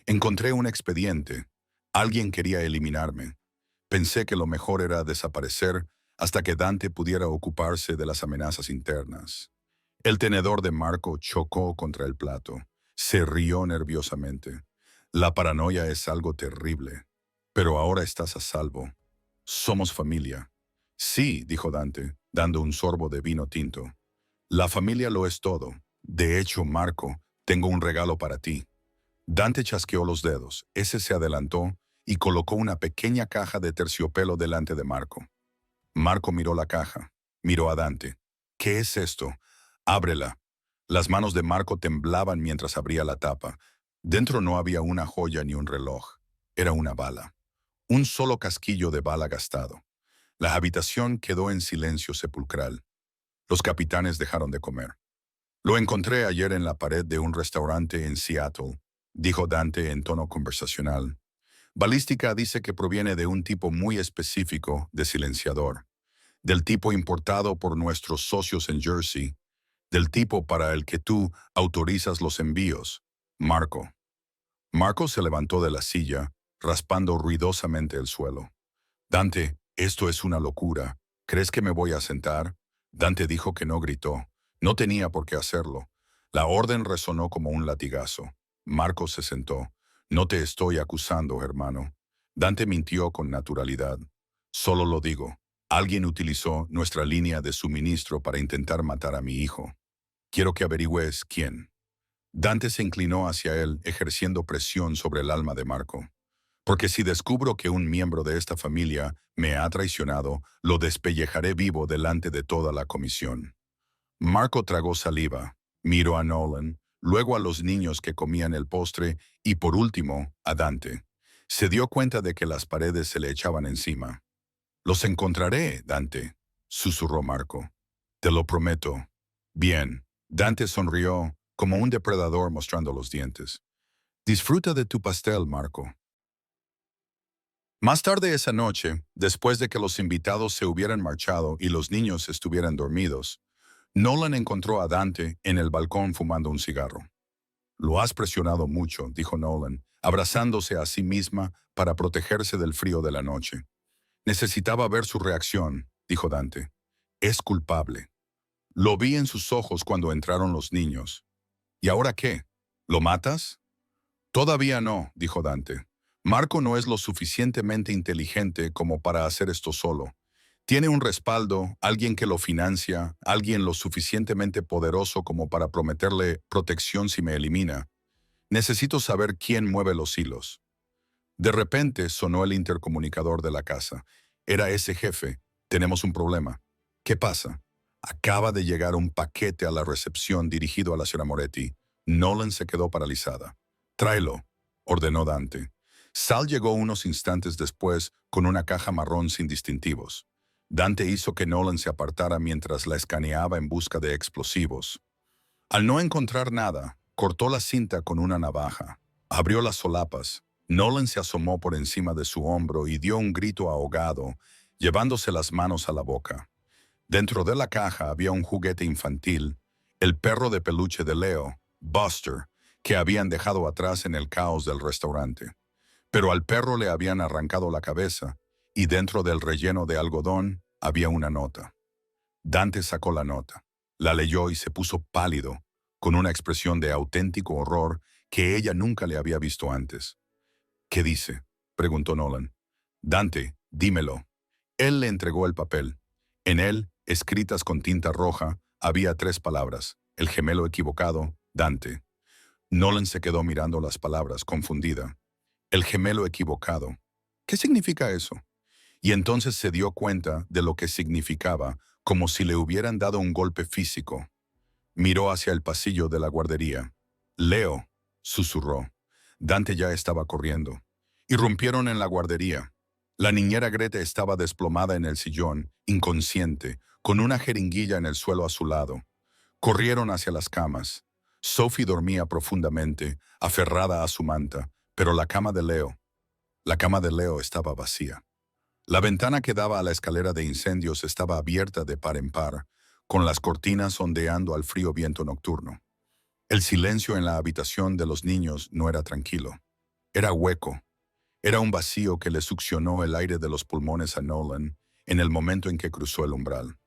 Encontré un expediente. Alguien quería eliminarme. Pensé que lo mejor era desaparecer hasta que Dante pudiera ocuparse de las amenazas internas. El tenedor de Marco chocó contra el plato. Se rió nerviosamente. La paranoia es algo terrible. Pero ahora estás a salvo. Somos familia. Sí, dijo Dante, dando un sorbo de vino tinto. La familia lo es todo. De hecho, Marco, tengo un regalo para ti. Dante chasqueó los dedos. Ese se adelantó y colocó una pequeña caja de terciopelo delante de Marco. Marco miró la caja. Miró a Dante. ¿Qué es esto? Ábrela. Las manos de Marco temblaban mientras abría la tapa. Dentro no había una joya ni un reloj. Era una bala. Un solo casquillo de bala gastado. La habitación quedó en silencio sepulcral. Los capitanes dejaron de comer. Lo encontré ayer en la pared de un restaurante en Seattle, dijo Dante en tono conversacional. Balística dice que proviene de un tipo muy específico de silenciador, del tipo importado por nuestros socios en Jersey, del tipo para el que tú autorizas los envíos, Marco. Marco se levantó de la silla, raspando ruidosamente el suelo. Dante, esto es una locura. ¿Crees que me voy a sentar? Dante dijo que no gritó. No tenía por qué hacerlo. La orden resonó como un latigazo. Marco se sentó. No te estoy acusando, hermano. Dante mintió con naturalidad. Solo lo digo. Alguien utilizó nuestra línea de suministro para intentar matar a mi hijo. Quiero que averigües quién. Dante se inclinó hacia él, ejerciendo presión sobre el alma de Marco. Porque si descubro que un miembro de esta familia me ha traicionado, lo despellejaré vivo delante de toda la comisión. Marco tragó saliva, miró a Nolan, luego a los niños que comían el postre y por último a Dante. Se dio cuenta de que las paredes se le echaban encima. Los encontraré, Dante, susurró Marco. Te lo prometo. Bien. Dante sonrió como un depredador mostrando los dientes. Disfruta de tu pastel, Marco. Más tarde esa noche, después de que los invitados se hubieran marchado y los niños estuvieran dormidos, Nolan encontró a Dante en el balcón fumando un cigarro. Lo has presionado mucho, dijo Nolan, abrazándose a sí misma para protegerse del frío de la noche. Necesitaba ver su reacción, dijo Dante. Es culpable. Lo vi en sus ojos cuando entraron los niños. ¿Y ahora qué? ¿Lo matas? Todavía no, dijo Dante. Marco no es lo suficientemente inteligente como para hacer esto solo. Tiene un respaldo, alguien que lo financia, alguien lo suficientemente poderoso como para prometerle protección si me elimina. Necesito saber quién mueve los hilos. De repente sonó el intercomunicador de la casa. Era ese jefe. Tenemos un problema. ¿Qué pasa? Acaba de llegar un paquete a la recepción dirigido a la señora Moretti. Nolan se quedó paralizada. Tráelo, ordenó Dante. Sal llegó unos instantes después con una caja marrón sin distintivos. Dante hizo que Nolan se apartara mientras la escaneaba en busca de explosivos. Al no encontrar nada, cortó la cinta con una navaja. Abrió las solapas. Nolan se asomó por encima de su hombro y dio un grito ahogado, llevándose las manos a la boca. Dentro de la caja había un juguete infantil, el perro de peluche de Leo, Buster, que habían dejado atrás en el caos del restaurante. Pero al perro le habían arrancado la cabeza, y dentro del relleno de algodón había una nota. Dante sacó la nota, la leyó y se puso pálido, con una expresión de auténtico horror que ella nunca le había visto antes. ¿Qué dice?, preguntó Nolan. Dante, dímelo. Él le entregó el papel. En él, escritas con tinta roja, había 3 palabras: el gemelo equivocado, Dante. Nolan se quedó mirando las palabras, confundida. El gemelo equivocado. ¿Qué significa eso? Y entonces se dio cuenta de lo que significaba, como si le hubieran dado un golpe físico. Miró hacia el pasillo de la guardería. Leo, susurró. Dante ya estaba corriendo. Irrumpieron en la guardería. La niñera Greta estaba desplomada en el sillón, inconsciente, con una jeringuilla en el suelo a su lado. Corrieron hacia las camas. Sophie dormía profundamente, aferrada a su manta, pero la cama de Leo estaba vacía. La ventana que daba a la escalera de incendios estaba abierta de par en par, con las cortinas ondeando al frío viento nocturno. El silencio en la habitación de los niños no era tranquilo. Era hueco. Era un vacío que le succionó el aire de los pulmones a Nolan en el momento en que cruzó el umbral.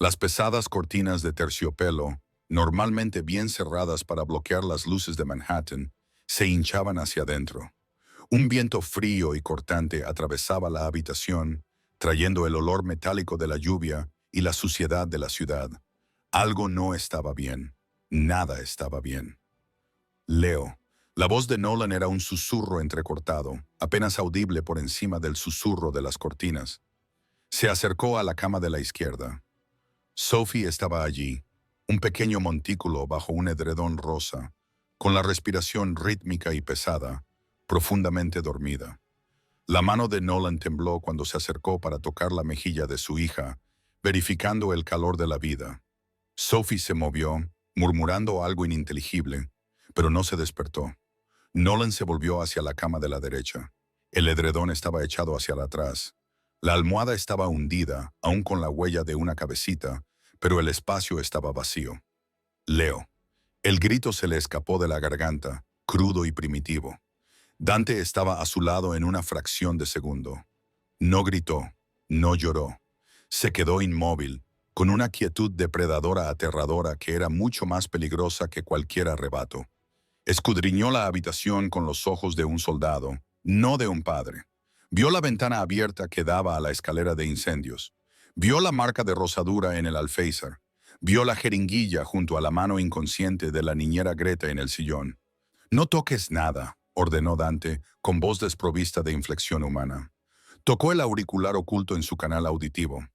Las pesadas cortinas de terciopelo, normalmente bien cerradas para bloquear las luces de Manhattan, se hinchaban hacia adentro. Un viento frío y cortante atravesaba la habitación, trayendo el olor metálico de la lluvia y la suciedad de la ciudad. Algo no estaba bien. Nada estaba bien. Leo. La voz de Nolan era un susurro entrecortado, apenas audible por encima del susurro de las cortinas. Se acercó a la cama de la izquierda. Sophie estaba allí, un pequeño montículo bajo un edredón rosa, con la respiración rítmica y pesada, profundamente dormida. La mano de Nolan tembló cuando se acercó para tocar la mejilla de su hija, verificando el calor de la vida. Sophie se movió, murmurando algo ininteligible, pero no se despertó. Nolan se volvió hacia la cama de la derecha. El edredón estaba echado hacia atrás. La almohada estaba hundida, aún con la huella de una cabecita, pero el espacio estaba vacío. Leo. El grito se le escapó de la garganta, crudo y primitivo. Dante estaba a su lado en una fracción de segundo. No gritó, no lloró. Se quedó inmóvil, con una quietud depredadora aterradora que era mucho más peligrosa que cualquier arrebato. Escudriñó la habitación con los ojos de un soldado, no de un padre. Vio la ventana abierta que daba a la escalera de incendios. Vio la marca de rosadura en el alféizar. Vio la jeringuilla junto a la mano inconsciente de la niñera Greta en el sillón. No toques nada, ordenó Dante, con voz desprovista de inflexión humana. Tocó el auricular oculto en su canal auditivo.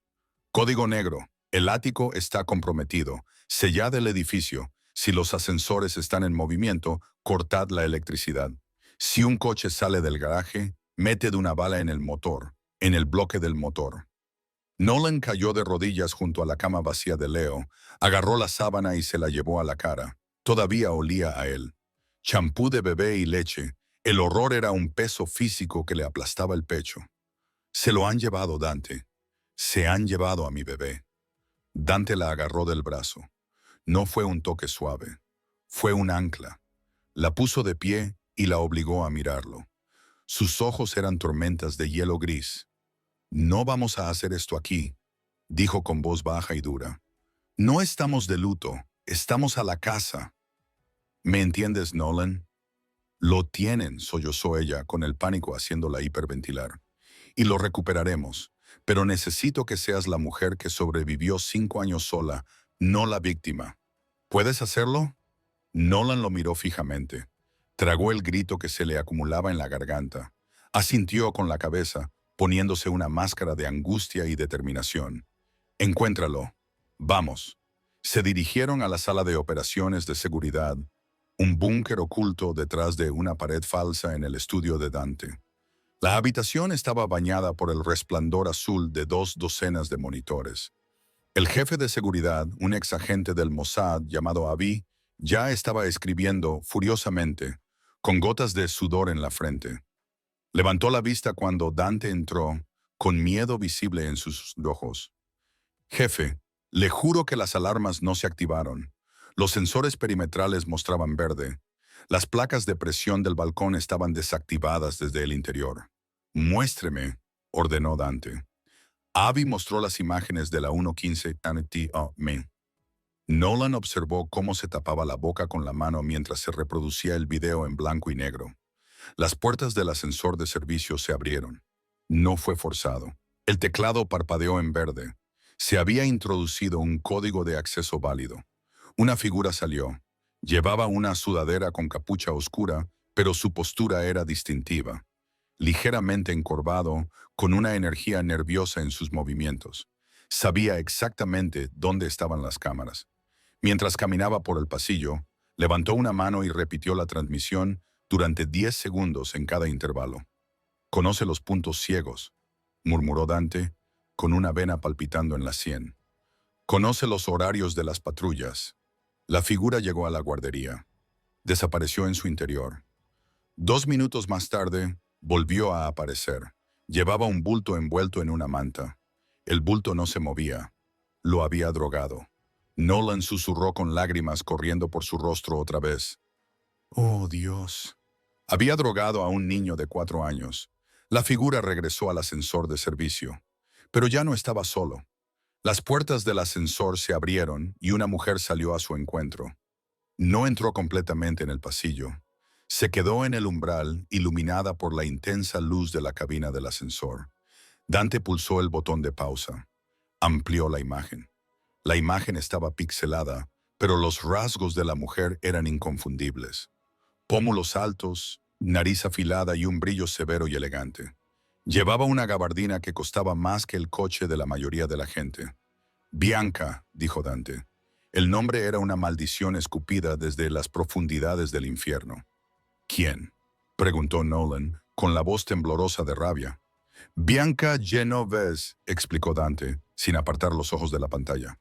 Código negro. El ático está comprometido. Sellad el edificio. Si los ascensores están en movimiento, cortad la electricidad. Si un coche sale del garaje, meted una bala en el motor, en el bloque del motor. Nolan cayó de rodillas junto a la cama vacía de Leo, agarró la sábana y se la llevó a la cara. Todavía olía a él. Champú de bebé y leche. El horror era un peso físico que le aplastaba el pecho. Se lo han llevado, Dante. Se han llevado a mi bebé. Dante la agarró del brazo. No fue un toque suave. Fue un ancla. La puso de pie y la obligó a mirarlo. Sus ojos eran tormentas de hielo gris. «No vamos a hacer esto aquí», dijo con voz baja y dura. «No estamos de luto, estamos a la casa». «¿Me entiendes, Nolan?» «Lo tienen», sollozó ella, con el pánico haciéndola hiperventilar. «Y lo recuperaremos, pero necesito que seas la mujer que sobrevivió 5 años sola, no la víctima. ¿Puedes hacerlo?» Nolan lo miró fijamente. Tragó el grito que se le acumulaba en la garganta. Asintió con la cabeza, poniéndose una máscara de angustia y determinación. «Encuéntralo. Vamos». Se dirigieron a la sala de operaciones de seguridad, un búnker oculto detrás de una pared falsa en el estudio de Dante. La habitación estaba bañada por el resplandor azul de 2 docenas de monitores. El jefe de seguridad, un exagente del Mossad llamado Avi, ya estaba escribiendo furiosamente, con gotas de sudor en la frente. Levantó la vista cuando Dante entró, con miedo visible en sus ojos. «Jefe, le juro que las alarmas no se activaron. Los sensores perimetrales mostraban verde. Las placas de presión del balcón estaban desactivadas desde el interior». «Muéstreme», ordenó Dante. Abby mostró las imágenes de la 115 TNT-me. Nolan observó cómo se tapaba la boca con la mano mientras se reproducía el video en blanco y negro. Las puertas del ascensor de servicio se abrieron. No fue forzado. El teclado parpadeó en verde. Se había introducido un código de acceso válido. Una figura salió. Llevaba una sudadera con capucha oscura, pero su postura era distintiva. Ligeramente encorvado, con una energía nerviosa en sus movimientos. Sabía exactamente dónde estaban las cámaras. Mientras caminaba por el pasillo, levantó una mano y repitió la transmisión durante 10 segundos en cada intervalo. «Conoce los puntos ciegos», murmuró Dante, con una vena palpitando en la sien. «Conoce los horarios de las patrullas». La figura llegó a la guardería. Desapareció en su interior. 2 minutos más tarde, volvió a aparecer. Llevaba un bulto envuelto en una manta. El bulto no se movía. Lo había drogado. Nolan susurró con lágrimas corriendo por su rostro otra vez. «Oh, Dios». Había drogado a un niño de 4 años. La figura regresó al ascensor de servicio. Pero ya no estaba solo. Las puertas del ascensor se abrieron y una mujer salió a su encuentro. No entró completamente en el pasillo. Se quedó en el umbral, iluminada por la intensa luz de la cabina del ascensor. Dante pulsó el botón de pausa. Amplió la imagen. La imagen estaba pixelada, pero los rasgos de la mujer eran inconfundibles. Pómulos altos, nariz afilada y un brillo severo y elegante. Llevaba una gabardina que costaba más que el coche de la mayoría de la gente. «Bianca», dijo Dante. El nombre era una maldición escupida desde las profundidades del infierno. «¿Quién?», preguntó Nolan, con la voz temblorosa de rabia. «Bianca Genovese», explicó Dante, sin apartar los ojos de la pantalla.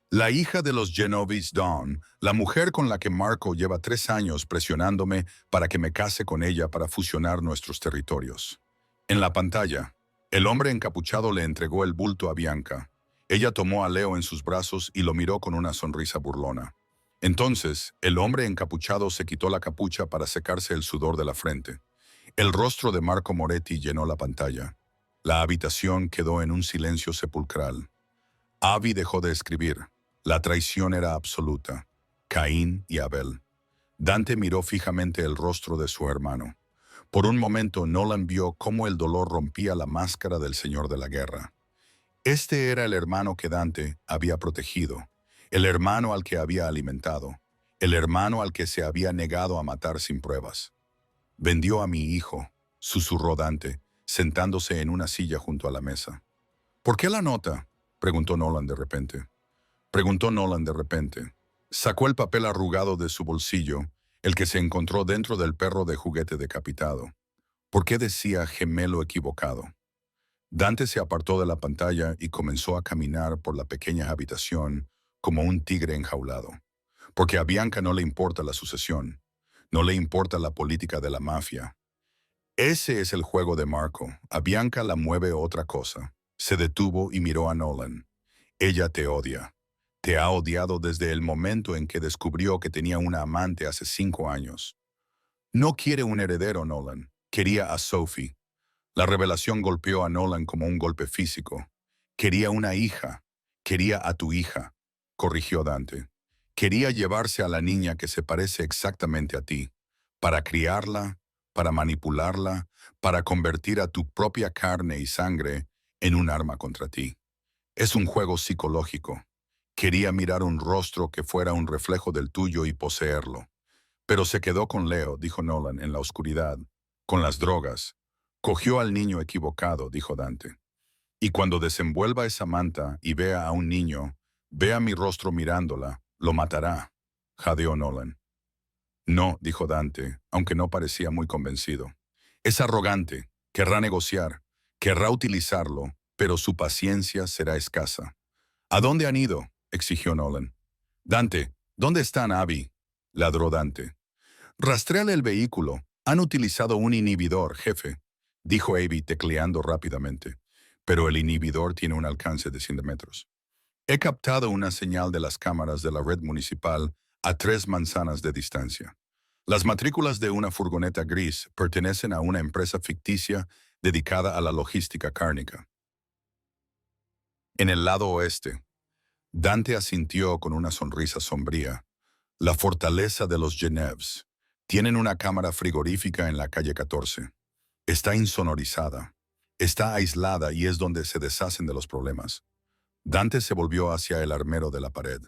«La hija de los Genovese Dawn, la mujer con la que Marco lleva 3 años presionándome para que me case con ella para fusionar nuestros territorios». En la pantalla, el hombre encapuchado le entregó el bulto a Bianca. Ella tomó a Leo en sus brazos y lo miró con una sonrisa burlona. Entonces, el hombre encapuchado se quitó la capucha para secarse el sudor de la frente. El rostro de Marco Moretti llenó la pantalla. La habitación quedó en un silencio sepulcral. Abby dejó de escribir. La traición era absoluta. Caín y Abel. Dante miró fijamente el rostro de su hermano. Por un momento Nolan vio cómo el dolor rompía la máscara del señor de la guerra. Este era el hermano que Dante había protegido, el hermano al que había alimentado, el hermano al que se había negado a matar sin pruebas. «Vendió a mi hijo», susurró Dante, sentándose en una silla junto a la mesa. «¿Por qué la nota?», preguntó Nolan de repente. Sacó el papel arrugado de su bolsillo, el que se encontró dentro del perro de juguete decapitado. ¿Por qué decía gemelo equivocado? Dante se apartó de la pantalla y comenzó a caminar por la pequeña habitación como un tigre enjaulado. Porque a Bianca no le importa la sucesión, no le importa la política de la mafia. Ese es el juego de Marco. A Bianca la mueve otra cosa. Se detuvo y miró a Nolan. Ella te odia. Te ha odiado desde el momento en que descubrió que tenía una amante hace 5 años. No quiere un heredero, Nolan. Quería a Sophie. La revelación golpeó a Nolan como un golpe físico. Quería una hija. Quería a tu hija, corrigió Dante. Quería llevarse a la niña que se parece exactamente a ti, para criarla, para manipularla, para convertir a tu propia carne y sangre en un arma contra ti. Es un juego psicológico. Quería mirar un rostro que fuera un reflejo del tuyo y poseerlo. Pero se quedó con Leo, dijo Nolan, en la oscuridad, con las drogas. Cogió al niño equivocado, dijo Dante. Y cuando desenvuelva esa manta y vea a un niño, vea mi rostro mirándola, lo matará, jadeó Nolan. No, dijo Dante, aunque no parecía muy convencido. Es arrogante, querrá negociar, querrá utilizarlo, pero su paciencia será escasa. ¿A dónde han ido?, exigió Nolan. Dante, ¿dónde están, Abby?, ladró Dante. Rastréale el vehículo. Han utilizado un inhibidor, jefe, dijo Abby tecleando rápidamente. Pero el inhibidor tiene un alcance de 100 metros. He captado una señal de las cámaras de la red municipal a 3 manzanas de distancia. Las matrículas de una furgoneta gris pertenecen a una empresa ficticia dedicada a la logística cárnica. En el lado oeste, Dante asintió con una sonrisa sombría. La fortaleza de los Geneves. Tienen una cámara frigorífica en la calle 14. Está insonorizada. Está aislada y es donde se deshacen de los problemas. Dante se volvió hacia el armero de la pared.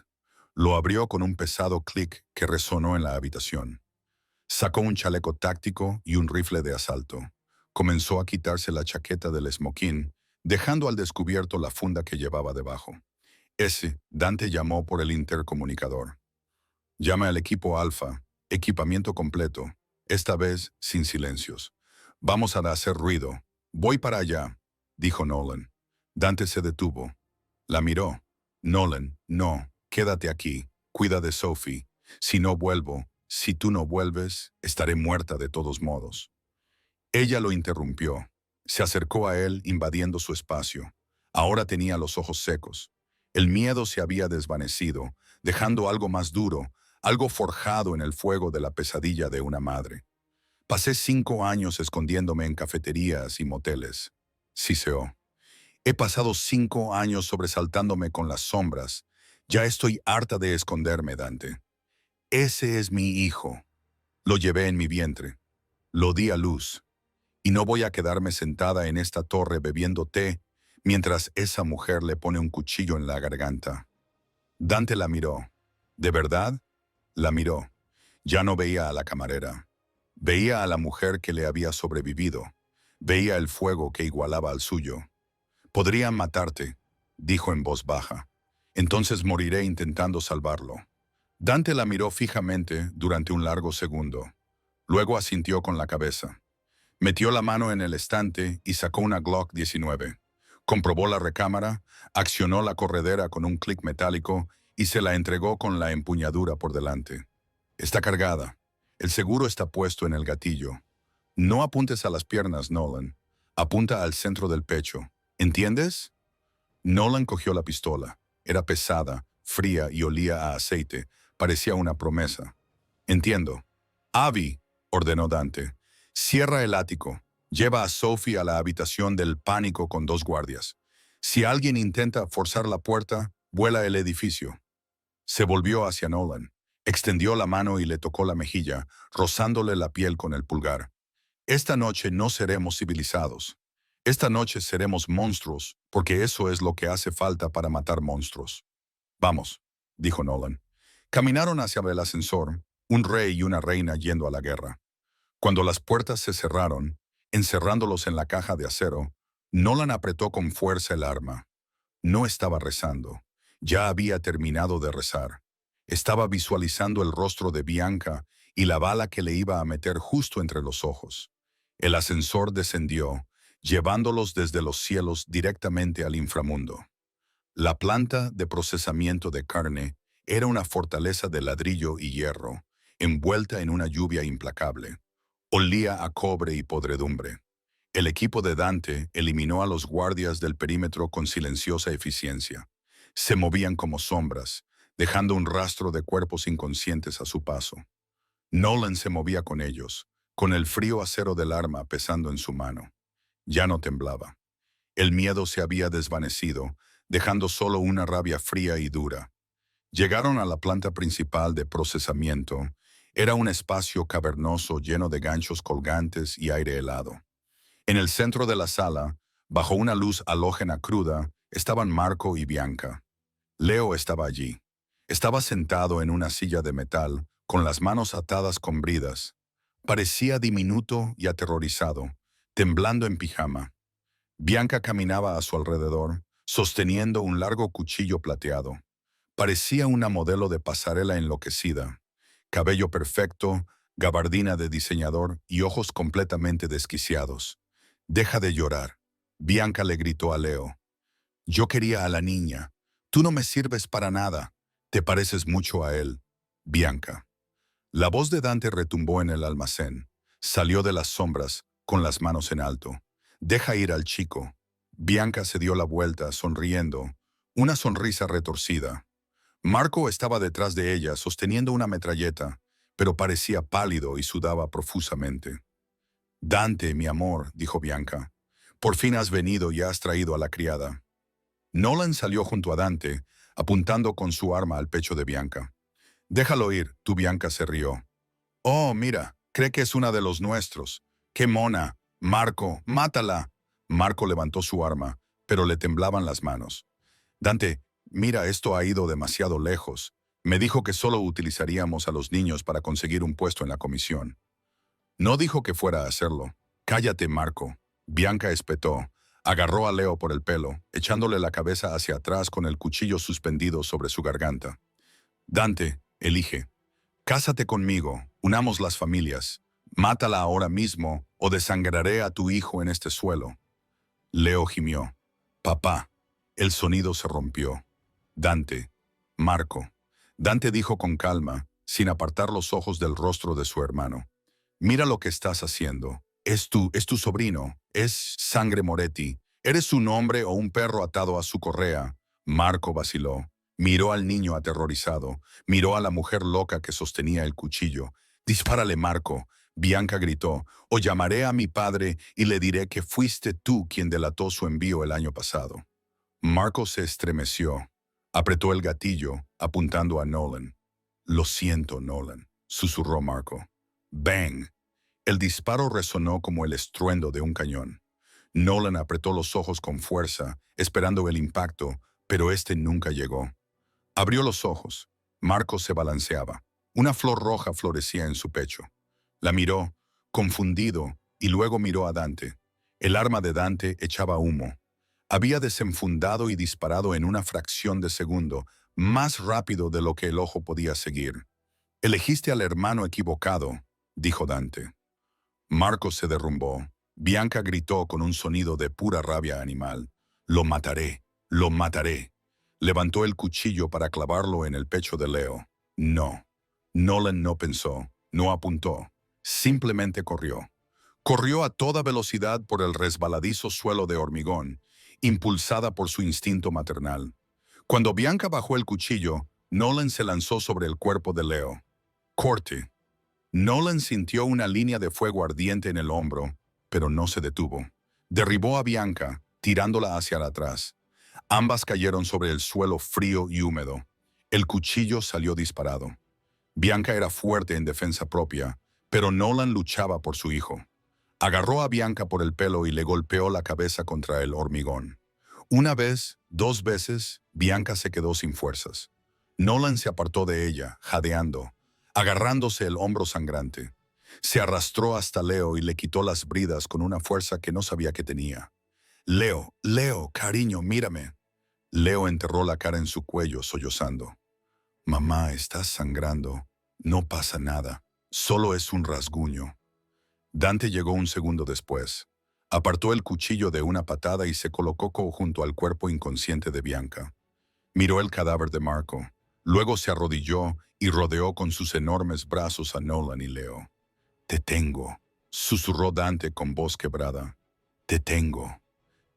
Lo abrió con un pesado clic que resonó en la habitación. Sacó un chaleco táctico y un rifle de asalto. Comenzó a quitarse la chaqueta del smoking, dejando al descubierto la funda que llevaba debajo. Dante llamó por el intercomunicador. Llama al equipo Alfa, equipamiento completo, esta vez sin silencios. Vamos a hacer ruido. Voy para allá, dijo Nolan. Dante se detuvo. La miró. Nolan, no, quédate aquí. Cuida de Sophie. Si no vuelvo, si tú no vuelves, estaré muerta de todos modos. Ella lo interrumpió. Se acercó a él invadiendo su espacio. Ahora tenía los ojos secos. El miedo se había desvanecido, dejando algo más duro, algo forjado en el fuego de la pesadilla de una madre. Pasé 5 años escondiéndome en cafeterías y moteles. Siseó. He pasado 5 años sobresaltándome con las sombras. Ya estoy harta de esconderme, Dante. Ese es mi hijo. Lo llevé en mi vientre. Lo di a luz. Y no voy a quedarme sentada en esta torre bebiendo té mientras esa mujer le pone un cuchillo en la garganta. Dante la miró. ¿De verdad? La miró. Ya no veía a la camarera. Veía a la mujer que le había sobrevivido. Veía el fuego que igualaba al suyo. Podrían matarte, dijo en voz baja. Entonces moriré intentando salvarlo. Dante la miró fijamente durante un largo segundo. Luego asintió con la cabeza. Metió la mano en el estante y sacó una Glock 19. Comprobó la recámara, accionó la corredera con un clic metálico y se la entregó con la empuñadura por delante. Está cargada. El seguro está puesto en el gatillo. No apuntes a las piernas, Nolan. Apunta al centro del pecho. ¿Entiendes? Nolan cogió la pistola. Era pesada, fría y olía a aceite. Parecía una promesa. Entiendo. Abby, ordenó Dante. Cierra el ático. Lleva a Sophie a la habitación del pánico con 2 guardias. Si alguien intenta forzar la puerta, vuela el edificio. Se volvió hacia Nolan. Extendió la mano y le tocó la mejilla, rozándole la piel con el pulgar. Esta noche no seremos civilizados. Esta noche seremos monstruos, porque eso es lo que hace falta para matar monstruos. Vamos, dijo Nolan. Caminaron hacia el ascensor, un rey y una reina yendo a la guerra. Cuando las puertas se cerraron, encerrándolos en la caja de acero, Nolan apretó con fuerza el arma. No estaba rezando. Ya había terminado de rezar. Estaba visualizando el rostro de Bianca y la bala que le iba a meter justo entre los ojos. El ascensor descendió, llevándolos desde los cielos directamente al inframundo. La planta de procesamiento de carne era una fortaleza de ladrillo y hierro, envuelta en una lluvia implacable. Olía a cobre y podredumbre. El equipo de Dante eliminó a los guardias del perímetro con silenciosa eficiencia. Se movían como sombras, dejando un rastro de cuerpos inconscientes a su paso. Nolan se movía con ellos, con el frío acero del arma pesando en su mano. Ya no temblaba. El miedo se había desvanecido, dejando solo una rabia fría y dura. Llegaron a la planta principal de procesamiento. Era un espacio cavernoso lleno de ganchos colgantes y aire helado. En el centro de la sala, bajo una luz halógena cruda, estaban Marco y Bianca. Leo estaba allí. Estaba sentado en una silla de metal, con las manos atadas con bridas. Parecía diminuto y aterrorizado, temblando en pijama. Bianca caminaba a su alrededor, sosteniendo un largo cuchillo plateado. Parecía una modelo de pasarela enloquecida. Cabello perfecto, gabardina de diseñador y ojos completamente desquiciados. «Deja de llorar», Bianca le gritó a Leo. «Yo quería a la niña. Tú no me sirves para nada. Te pareces mucho a él». Bianca. La voz de Dante retumbó en el almacén. Salió de las sombras, con las manos en alto. «Deja ir al chico». Bianca se dio la vuelta, sonriendo. Una sonrisa retorcida. Marco estaba detrás de ella, sosteniendo una metralleta, pero parecía pálido y sudaba profusamente. «Dante, mi amor», dijo Bianca. «Por fin has venido y has traído a la criada». Nolan salió junto a Dante, apuntando con su arma al pecho de Bianca. «Déjalo ir», Bianca se rió. «Oh, mira, cree que es una de los nuestros. ¡Qué mona! Marco, mátala». Marco levantó su arma, pero le temblaban las manos. «Dante, mira, esto ha ido demasiado lejos. Me dijo que solo utilizaríamos a los niños para conseguir un puesto en la comisión». «No dijo que fuera a hacerlo». «Cállate, Marco». Bianca espetó. Agarró a Leo por el pelo, echándole la cabeza hacia atrás con el cuchillo suspendido sobre su garganta. «Dante, elige. Cásate conmigo, unamos las familias. Mátala ahora mismo o desangraré a tu hijo en este suelo». Leo gimió. «Papá». El sonido se rompió. «Dante. Marco». Dante dijo con calma, sin apartar los ojos del rostro de su hermano. «Mira lo que estás haciendo. Es tu sobrino. Es Sangre Moretti. ¿Eres un hombre o un perro atado a su correa?» Marco vaciló. Miró al niño aterrorizado. Miró a la mujer loca que sostenía el cuchillo. «Dispárale, Marco». Bianca gritó. «O llamaré a mi padre y le diré que fuiste tú quien delató su envío el año pasado». Marco se estremeció. Apretó el gatillo, apuntando a Nolan. «Lo siento, Nolan», susurró Marco. ¡Bang! El disparo resonó como el estruendo de un cañón. Nolan apretó los ojos con fuerza, esperando el impacto, pero este nunca llegó. Abrió los ojos. Marco se balanceaba. Una flor roja florecía en su pecho. La miró, confundido, y luego miró a Dante. El arma de Dante echaba humo. Había desenfundado y disparado en una fracción de segundo, más rápido de lo que el ojo podía seguir. «Elegiste al hermano equivocado», dijo Dante. Marco se derrumbó. Bianca gritó con un sonido de pura rabia animal. «Lo mataré, lo mataré». Levantó el cuchillo para clavarlo en el pecho de Leo. No. Nolan no pensó, no apuntó. Simplemente corrió. Corrió a toda velocidad por el resbaladizo suelo de hormigón, impulsada por su instinto maternal. Cuando Bianca bajó el cuchillo, Nolan se lanzó sobre el cuerpo de Leo. Corte. Nolan sintió una línea de fuego ardiente en el hombro, pero no se detuvo. Derribó a Bianca, tirándola hacia atrás. Ambas cayeron sobre el suelo frío y húmedo. El cuchillo salió disparado. Bianca era fuerte en defensa propia, pero Nolan luchaba por su hijo. Agarró a Bianca por el pelo y le golpeó la cabeza contra el hormigón. Una vez, 2 veces, Bianca se quedó sin fuerzas. Nolan se apartó de ella, jadeando, agarrándose el hombro sangrante. Se arrastró hasta Leo y le quitó las bridas con una fuerza que no sabía que tenía. «Leo, Leo, cariño, mírame». Leo enterró la cara en su cuello, sollozando. «Mamá, estás sangrando. No pasa nada. Solo es un rasguño». Dante llegó un segundo después. Apartó el cuchillo de una patada y se colocó junto al cuerpo inconsciente de Bianca. Miró el cadáver de Marco. Luego se arrodilló y rodeó con sus enormes brazos a Nolan y Leo. «Te tengo», susurró Dante con voz quebrada. «Te tengo».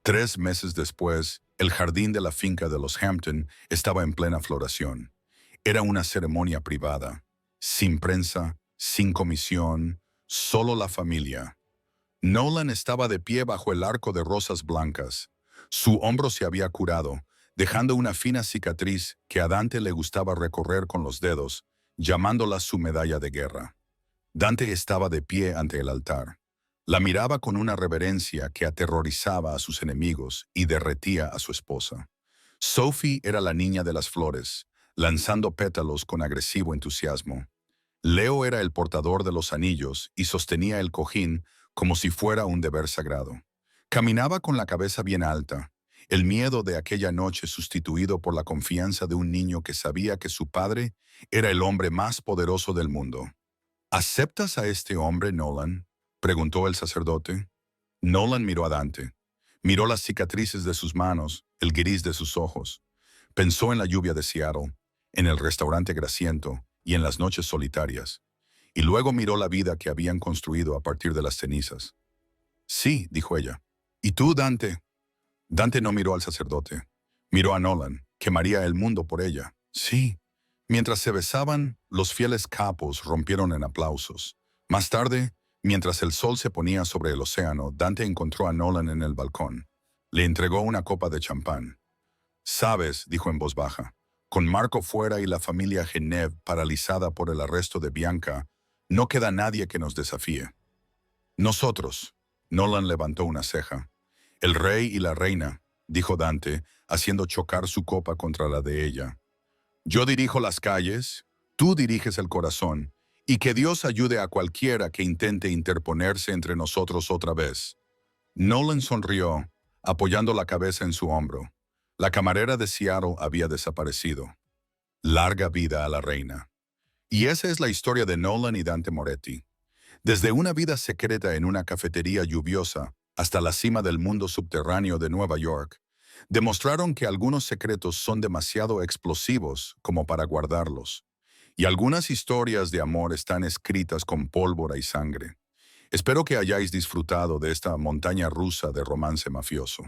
3 meses después, el jardín de la finca de los Hampton estaba en plena floración. Era una ceremonia privada, sin prensa, sin comisión, solo la familia. Nolan estaba de pie bajo el arco de rosas blancas. Su hombro se había curado, dejando una fina cicatriz que a Dante le gustaba recorrer con los dedos, llamándola su medalla de guerra. Dante estaba de pie ante el altar. La miraba con una reverencia que aterrorizaba a sus enemigos y derretía a su esposa. Sophie era la niña de las flores, lanzando pétalos con agresivo entusiasmo. Leo era el portador de los anillos y sostenía el cojín como si fuera un deber sagrado. Caminaba con la cabeza bien alta, el miedo de aquella noche sustituido por la confianza de un niño que sabía que su padre era el hombre más poderoso del mundo. «¿Aceptas a este hombre, Nolan?», preguntó el sacerdote. Nolan miró a Dante. Miró las cicatrices de sus manos, el gris de sus ojos. Pensó en la lluvia de Seattle, en el restaurante grasiento y en las noches solitarias. Y luego miró la vida que habían construido a partir de las cenizas. «Sí», dijo ella. «¿Y tú, Dante?» Dante no miró al sacerdote. Miró a Nolan. «Quemaría el mundo por ella». «Sí». Mientras se besaban, los fieles capos rompieron en aplausos. Más tarde, mientras el sol se ponía sobre el océano, Dante encontró a Nolan en el balcón. Le entregó una copa de champán. «Sabes», dijo en voz baja, «con Marco fuera y la familia Genev paralizada por el arresto de Bianca, no queda nadie que nos desafíe». «Nosotros». Nolan levantó una ceja. «El rey y la reina», dijo Dante, haciendo chocar su copa contra la de ella. «Yo dirijo las calles, tú diriges el corazón, y que Dios ayude a cualquiera que intente interponerse entre nosotros otra vez». Nolan sonrió, apoyando la cabeza en su hombro. La camarera de Seattle había desaparecido. Larga vida a la reina. Y esa es la historia de Nolan y Dante Moretti. Desde una vida secreta en una cafetería lluviosa hasta la cima del mundo subterráneo de Nueva York, demostraron que algunos secretos son demasiado explosivos como para guardarlos, y algunas historias de amor están escritas con pólvora y sangre. Espero que hayáis disfrutado de esta montaña rusa de romance mafioso.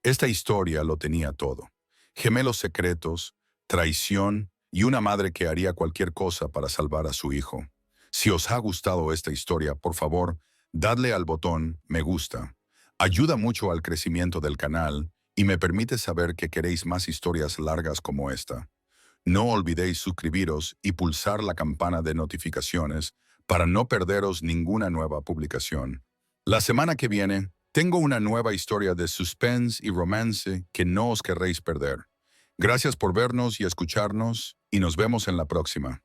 Esta historia lo tenía todo: gemelos secretos, traición y una madre que haría cualquier cosa para salvar a su hijo. Si os ha gustado esta historia, por favor, dadle al botón me gusta. Ayuda mucho al crecimiento del canal y me permite saber que queréis más historias largas como esta. No olvidéis suscribiros y pulsar la campana de notificaciones para no perderos ninguna nueva publicación. La semana que viene, tengo una nueva historia de suspense y romance que no os querréis perder. Gracias por vernos y escucharnos, y nos vemos en la próxima.